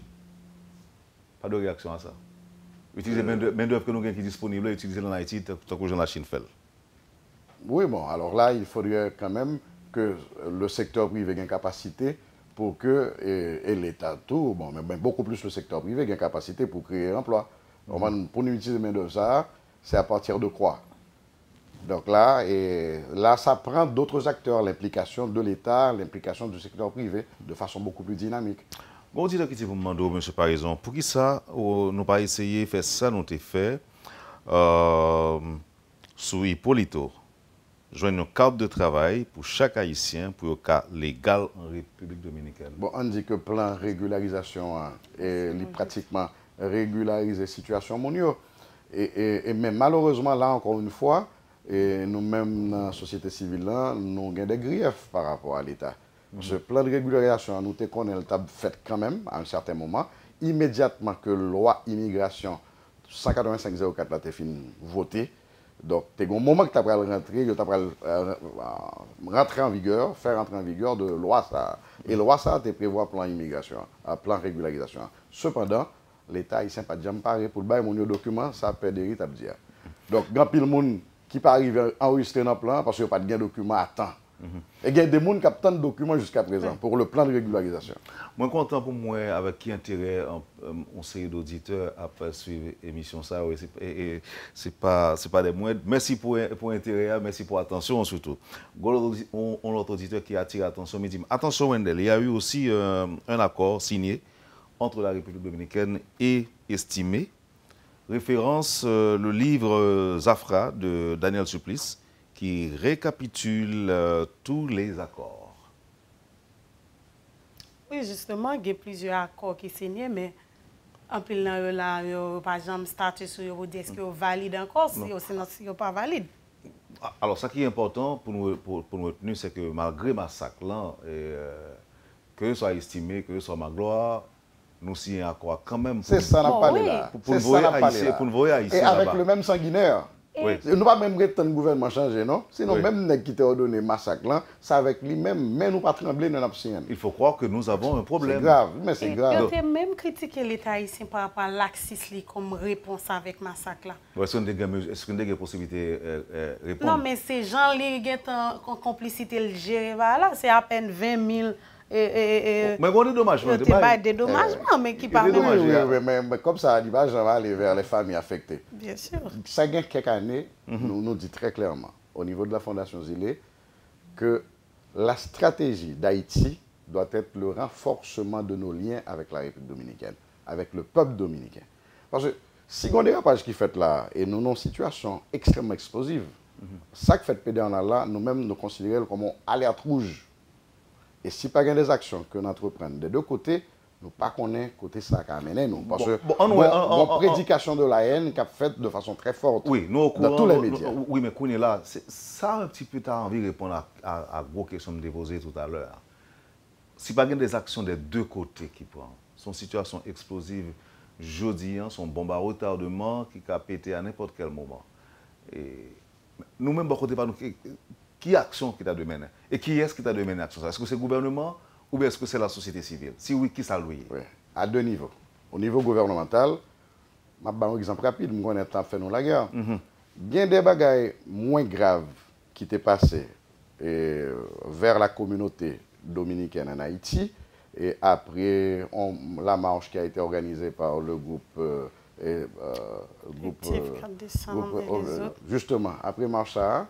Pas de réaction à ça. Utiliser main-d'œuvre que nous avons qui est disponible, utiliser en Haïti, tant que la Chine fait. Oui, bon, alors là, il faudrait quand même que le secteur privé ait une capacité pour que, et l'État tout, bon, mais beaucoup plus le secteur privé ait une capacité pour créer un emploi. Pour nous utiliser main-d'œuvre, ça, c'est à partir de quoi? Donc là, ça prend d'autres acteurs, l'implication de l'État, l'implication du secteur privé, de façon beaucoup plus dynamique. Bon, dis-le qui vous demande, monsieur, par exemple, pour qui ça, nous pas essayer de faire ça, nous avons fait sous Hippolito, joindre une carte de travail pour chaque Haïtien pour le cas légal en République dominicaine. Bon, on dit que plan régularisation est pratiquement régulariser la situation mondiale. Mais malheureusement, là, encore une fois, nous-mêmes, dans la société civile, là, nous avons des griefs par rapport à l'État. Ce plan de régularisation, nous avons fait quand même, à un certain moment, immédiatement que la loi immigration 185-04 a été votée. Donc, il y a un moment que tu as rentrer en vigueur, faire entrer en vigueur de loi ça. Et loi ça, tu prévoit plan immigration, plan régularisation. Cependant, l'État haïtien pas jamais paré pour le mon document, ça perd des rites à dire. Donc, grand pile monde qui pas arriver à enregistrer dans le plan parce qu'il n'y a pas de document à temps. Et il y a des gens qui ont tant de documents jusqu'à présent pour le plan de régularisation. Moi, content pour moi, avec qui intérêt on série d'auditeurs après suivre l'émission ça. Et c'est pas des moindres. Merci pour l'intérêt, merci pour l'attention surtout. On a l'autre auditeur qui attire l'attention, mais dit attention Wendell, il y a eu aussi un accord signé entre la République dominicaine et Estimé, référence le livre Zafra de Daniel Supplice, qui récapitule tous les accords. Oui, justement, il y a plusieurs accords qui sont signés, mais en plus, par exemple, statut sur vous dire est-ce que vous valide encore, sinon si vous pas valide. Alors, ce qui est important pour nous retenir, c'est que malgré le massacre, là, que ce soit Estimé, que ce soit Magloire, nous signons un accord quand même. C'est ça, n'a pas là. Pour nous voir ici. Et avec le même sanguinaire. Oui. Nous ne pas même que le gouvernement changer, non? Sinon, même les qui t'ont ordonné le massacre, c'est avec lui-même, mais nous pas trembler dans l'absence. Il faut croire que nous avons un problème. C'est grave, mais c'est grave. Vous avez même critiqué l'État haïtien par rapport à l'axis comme réponse avec le massacre là. Est-ce qu'on a des possibilités de répondre? Non, mais ces gens-là qui ont en complicité le gérer, là, c'est à peine 20 000. Mais bon, des dommagements. Des dommagements, mais qui parlent. Oui, mais comme ça, l'image va aller vers les familles affectées. Bien sûr. Ça gagne quelques années, nous dit très clairement, au niveau de la Fondation Zilé, que la stratégie d'Haïti doit être le renforcement de nos liens avec la République dominicaine, avec le peuple dominicain. Parce que si on a des dérapages qui fait là, et nous avons une situation extrêmement explosive, ça qui fait PDA là, nous-mêmes nous considérons comme une alerte rouge. Et si pas des actions que nous entreprenons des deux côtés, nous pas connaître côté ça qui a amené nous. Parce que on prédication de la haine qui a fait de façon très forte oui, nous, dans tous les médias. Oui, mais qu'on est là, ça un petit peu, tu as envie de répondre à vos questions me déposées tout à l'heure. Si pas des actions des deux côtés qui prennent, son situation explosive, jeudi, son bombe à retardement qui a pété à n'importe quel moment. Et nous-mêmes, bon côté, qui action qui t'a demandé? Et qui est-ce qui t'a demandé l'action? Est-ce que c'est le gouvernement ou bien est-ce que c'est la société civile? Si oui, qui ça lui? Oui, à deux niveaux. Au niveau gouvernemental, je vais donner un exemple rapide, je connais fait nous la guerre. Il y a des bagailles moins graves qui étaient passées vers la communauté dominicaine en Haïti. Et après la marche qui a été organisée par le groupe, justement, après marche ça,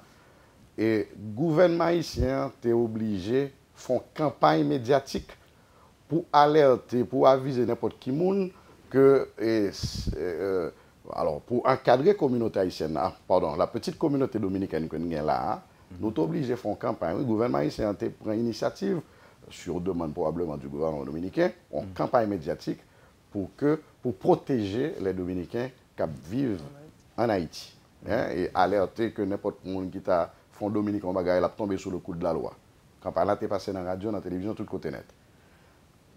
et le gouvernement haïtien était obligé de faire une campagne médiatique pour alerter, pour aviser n'importe qui monde que, alors pour encadrer la communauté haïtienne, pardon, la petite communauté dominicaine que nous avons là, nous sommes obligés de faire une campagne. Le gouvernement haïtien a pris une initiative sur demande probablement du gouvernement dominicain, une campagne médiatique pour protéger les Dominicains qui vivent en Haïti. Et alerter que n'importe qui qui a fait Dominicain en bagaille, il a tombé sous le coup de la loi. La campagne a été passée dans la radio, dans la télévision, tout côté net.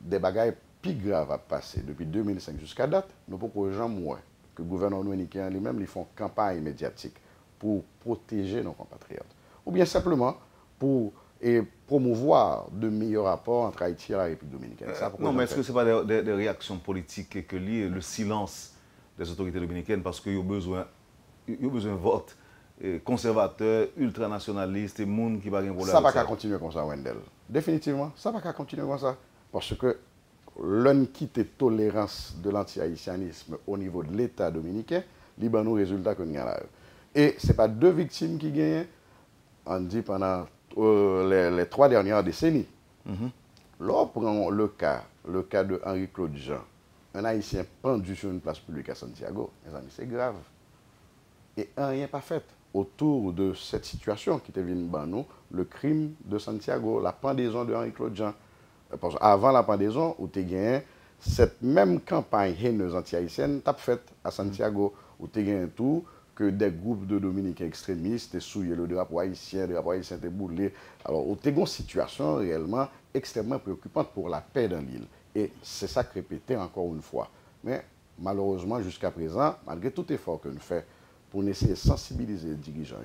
Des bagailles plus graves à passer depuis 2005 jusqu'à date, nous ne pouvons jamais moins que le gouvernement dominicain lui-même lui font campagne médiatique pour protéger nos compatriotes. Ou bien simplement pour promouvoir de meilleurs rapports entre Haïti et la République dominicaine. Non, mais est-ce que ce n'est pas des réactions politiques que liées le silence des autorités dominicaines parce qu'ils ont besoin de vote conservateur, ultranationaliste et monde qui va rien pour la. Ça ne va pas continuer comme ça, Wendell. Définitivement, ça ne va pas continuer comme ça. Parce que l'on quitte la tolérance de l'anti-haïtianisme au niveau de l'État dominicain, il y a nos résultats que nous avons là. Et ce n'est pas deux victimes qui gagnent, on dit pendant les 3 dernières décennies. Là, prend le cas de Henri-Claude Jean, un Haïtien pendu sur une place publique à Santiago. Mes amis, c'est grave. Et rien n'est pas fait autour de cette situation qui était venue dans nous, le crime de Santiago, la pendaison de Henri-Claude Jean. Parce avant la pendaison, où tu as gagné cette même campagne haineuse anti-haïtienne, tu as faite à Santiago, où tu as gagné tout, que des groupes de Dominicains extrémistes ont souillé le drapeau haïtien était boulé. Alors, tu as une situation réellement extrêmement préoccupante pour la paix dans l'île. Et c'est ça que répété encore une fois. Mais malheureusement, jusqu'à présent, malgré tout effort que nous faisons pour essayer de sensibiliser les dirigeants,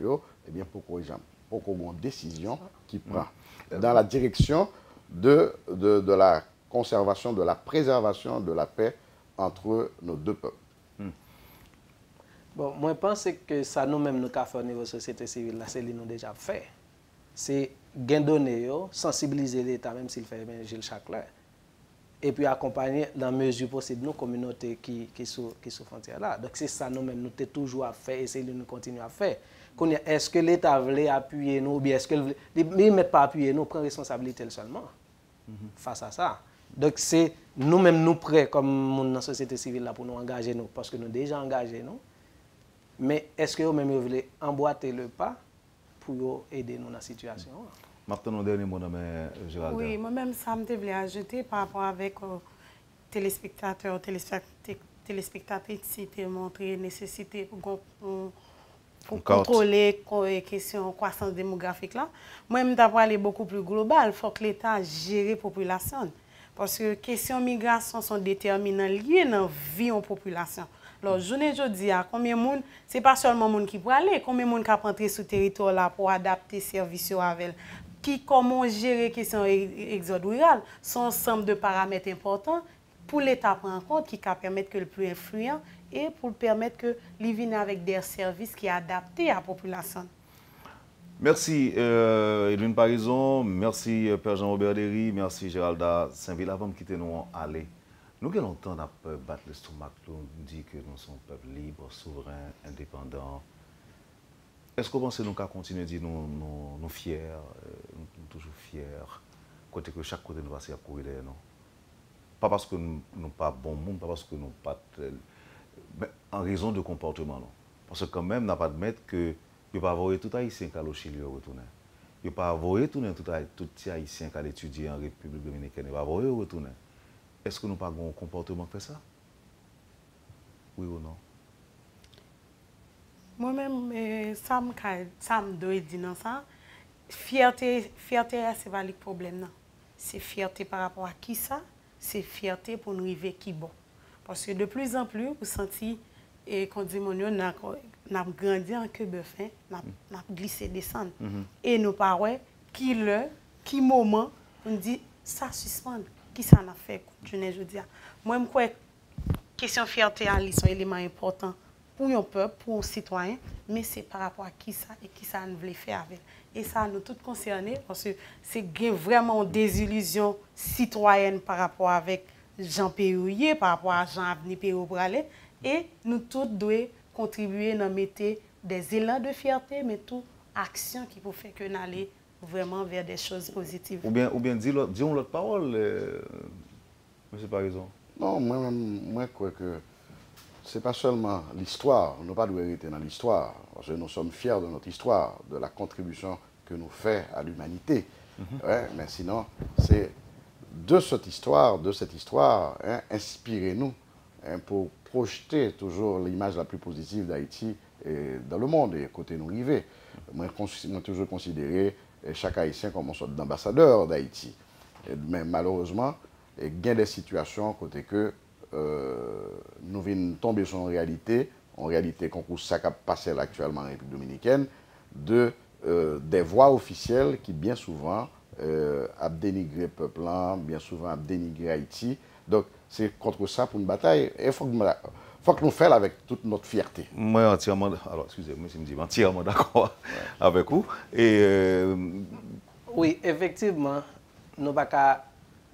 eh bien, pour qu'il y ait une décision qui prend dans la direction de la conservation, de la préservation de la paix entre nos deux peuples. Bon, moi, je pense que ça nous-mêmes, nous avons fait au niveau de la société civile, c'est ce que nous avons déjà fait. C'est donner, sensibiliser l'État, même s'il fait bien Gilles Chaclair, et puis accompagner dans la mesure possible nos communautés qui sont frontières là. Donc c'est ça nous-mêmes, nous avons toujours à faire et c'est ce que nous continuons à faire. Est-ce que l'État voulait appuyer nous, ou bien est-ce qu'il ne met pas appuyer nous, prend responsabilité seulement face à ça. Donc c'est nous-mêmes, nous prêts comme dans la société civile là, pour nous engager, nous, parce que nous déjà engagés. Nous. Mais est-ce que vous-même voulez emboîter le pas pour aider nous dans la situation? Martin, un dernier mot, Gérald. Oui, moi-même, ça me voulait ajouter par rapport avec téléspectateurs, téléspectatrices, c'était montrer la nécessité pour contrôler la question de croissance démographique. Moi-même, d'avoir aller beaucoup plus global, il faut que l'État gère la population. Parce que les questions de migration sont déterminantes liées dans la vie de la population. Alors, je dis à combien de monde, ce n'est pas seulement les gens qui peuvent aller, combien de monde qui peuvent entrer sur le territoire là pour adapter les services avec comment gérer les questions d'exode rural, sont un ensemble de paramètres importants pour l'État prendre en compte qui permettent que le plus influent et pour permettre que les viennent avec des services qui sont adaptés à la population. Merci Edwin Parison, merci Père Jean-Robert Derry, merci Géralda Saint-Ville. Avant de quitter nous aller. Nous avons longtemps battre l'estomac, nous dit que nous sommes un peuple libre, souverain, indépendant. Est-ce que vous pensez que nous allons continuer à dire nous fiers, nous sommes toujours fiers, côté que chaque côté nous va se courir derrière nous? Pas parce que nous ne sommes pas bon monde, pas parce que nous pas mais en raison de comportement. Non. Parce que quand même, nous n'avons pas de mettre que il ne peut pas avoir tout haïtien qui a au Chili retourner. Il ne peut pas avoir tout haïtien qui a étudié en République dominicaine, il ne peut pas avoir retourner. est-ce que nous pas un comportement qui fait ça? Oui ou non? Moi-même, ça me doit dire dans ça. Fierté, c'est pas le problème. C'est fierté par rapport à qui ça? C'est fierté pour nous arriver qui bon. Parce que de plus en plus, vous sentez, et quand dit mon on a grandi en que bœuf, on a glissé descendre. Et nous parlons, qui moment, on dit, ça suspend. Qui ça n'a fait continuer, je dis. Moi, je crois que la question de fierté est un élément important pour un peuple, pour un citoyen, mais c'est par rapport à qui ça et qui ça nous voulait faire avec. Et ça nous tous concernés parce que c'est vraiment une désillusion citoyenne par rapport avec Jean Pérouillet, par rapport à Jean Avni Péroubralé. Et nous tous devons contribuer à mettre des élans de fierté, mais tout action qui peut faire que nous allons vraiment vers des choses positives. Ou bien disons l'autre parole, M. Parison. Non, moi, je crois que ce n'est pas seulement l'histoire, nous ne pas arrêter dans l'histoire, parce que nous sommes fiers de notre histoire, de la contribution que nous fait à l'humanité. Ouais, mais sinon, c'est de cette histoire, inspirez-nous pour projeter toujours l'image la plus positive d'Haïti dans le monde et côté nous arriver. Moi, j'ai toujours considéré chaque Haïtien comme une sorte d'ambassadeur d'Haïti. Mais malheureusement, il y a des situations côté que nous venons tomber sur une réalité qu'on ça qui passe actuellement en République dominicaine, des voix officielles qui bien souvent a dénigré le peuple, bien souvent a dénigré Haïti. Donc c'est contre ça pour une bataille. Il faut que nous fassions avec toute notre fierté. Moi, entièrement, alors excusez-moi, je me dis entièrement d'accord avec vous. Oui, effectivement, nous ne pouvons pas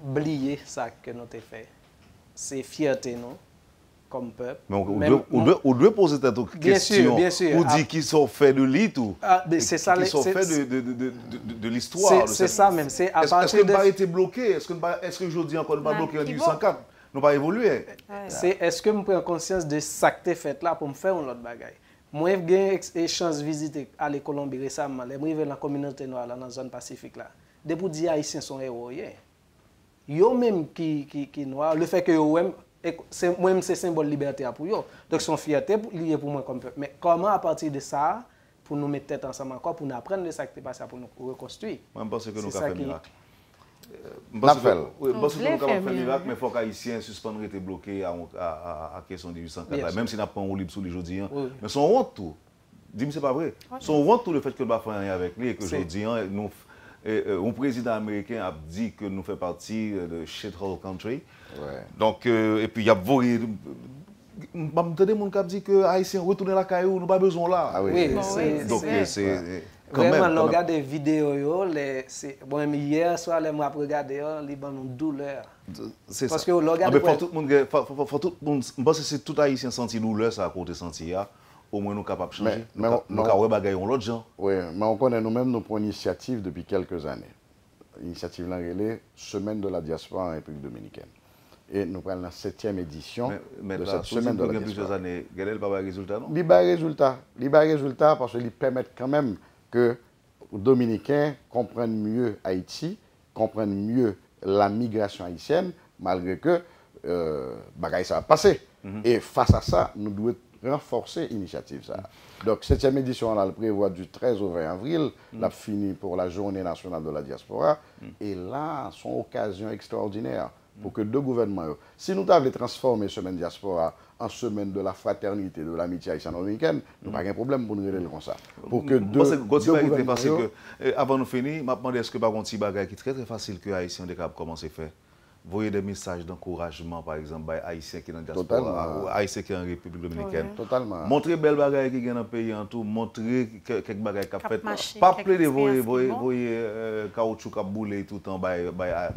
oublier ça que nous avons fait. C'est fierté, non, comme peuple. Mais on doit poser cette question bien sûr, pour dire qu'ils sont faits de lit ou c'est ça, qu'ils sont faits de l'histoire. C'est ça même. Est-ce qu'on n'a pas été bloqué? Est-ce que aujourd'hui encore, nous pas bloqué en 1804? Nous pas évolué. Est-ce que je prends conscience de ça que tu as fait là pour me faire un autre bagage? Moi, j'ai eu chance de visiter à la Colombie récemment. Je suis dans la communauté noire, dans la zone pacifique. Depuis dire que les Haïtiens sont héros. Yo même qui noir, le fait que moi-même c'est symbole de liberté pour eux. Donc son fierté liée pour moi comme peuple. Mais comment à partir de ça, pour nous mettre tête ensemble encore, pour nous apprendre de ça qui est passé, pour nous reconstruire? Moi, je pense que nous avons fait miracle. Je pense que nous avons fait miracle, mais il faut que les Haïtiens suspendent été bloqués à la question de 1804. Même si nous n'avons pas un libre sous les aujourd'hui. Mais son honte tout. Dis-moi, c'est pas vrai. Son honte tout le fait que nous ne faisons rien avec lui et que aujourd'hui, nous. Un président américain a dit que nous faisons partie de shithole country. Ouais. Donc, et puis il y a volé. Je me dit que les Haïtiens retournent la caillou, nous n'avons pas besoin là. Ah oui, donc c'est. Vraiment, on regarde des vidéos, bon, hier soir, je me regardé, ils ont une douleur. C'est parce ça. Que faut tout le monde, je pense que c'est tout Haïtien senti douleur, ça à côté senti. Au moins nous sommes capables de changer. Nous sommes capables l'autre gens. Oui, mais on connaît nous-mêmes, nous prenons l'initiative depuis quelques années. L'initiative est Semaine de la diaspora en République dominicaine. Et nous prenons la 7e édition de cette Semaine de la diaspora. Plusieurs années, quel est le résultat, non? Il y a résultat parce qu'ils permettent quand même que les Dominicains comprennent mieux Haïti, comprennent mieux la migration haïtienne, malgré que ça va passer. Et face à ça, nous devons renforcer l'initiative. Donc, 7e édition, on a le prévoit du 13 au 20 avril, la fini pour la Journée nationale de la diaspora. Et là, c'est une occasion extraordinaire pour que deux gouvernements, si nous avons transformé Semaine diaspora en semaine de la fraternité, de l'amitié haïtiano-dominicaine, nous n'avons pas de problème pour nous régler comme ça. Pour que deux gouvernements... Parce que, avant de finir, je me demande est-ce que par contre, il y a un bagage qui est très facile que les Haïtiens sont capables de commencer à faire. Voyez des messages d'encouragement, par exemple, aux Haïtiens qui sont dans la diaspora, aux Haïtiens qui sont en République dominicaine. Totalement. Montrer belles bagages qui sont dans le pays en tout, montrer quelques bagages qui ont fait. Pas plaider, voyez, caoutchouc qui a boulé tout le temps,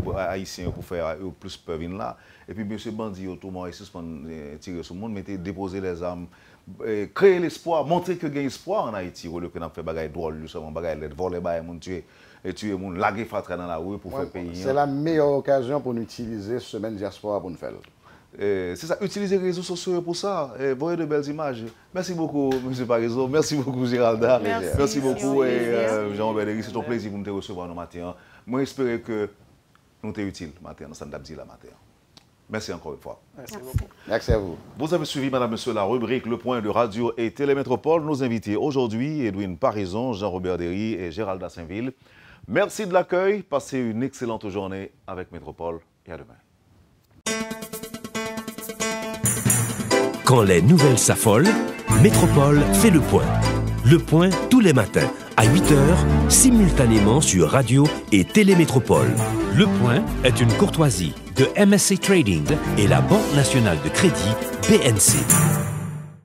aux Haïtiens pour faire plus peur là. Et puis, M. Bandi, autrement, il suspend tirer sur le monde, mettez, déposer les armes, créer l'espoir, montrer qu'il y a espoir en Haïti, au lieu que nous faisons des bagages drôles, justement, des bagages voler, tuer. Et tuer les gens, laguer fatra dans la rue pour faire payer. C'est la meilleure occasion pour nous utiliser Semaine diaspora pour nous faire. C'est ça, utiliser les réseaux sociaux pour ça. Voyez de belles images. Merci beaucoup, M. Parizeau. Merci beaucoup, Géralda. Merci beaucoup, Jean-Robert. C'est un plaisir de nous recevoir ce matin. Moi, j'espère que nous sommes utiles matin, dans ce matin. Merci encore une fois. Merci beaucoup. Merci à vous. Vous avez suivi, madame, monsieur, la rubrique Le Point de Radio et Télémétropole. Nos invités aujourd'hui, Edwin Parison, Jean-Robert Derry et Gérald Saint-Ville. Merci de l'accueil. Passez une excellente journée avec Métropole et à demain. Quand les nouvelles s'affolent, Métropole fait le point. Le point tous les matins à 8h, simultanément sur Radio et Télémétropole. Le point est une courtoisie de MSC Trading et la Banque nationale de crédit BNC.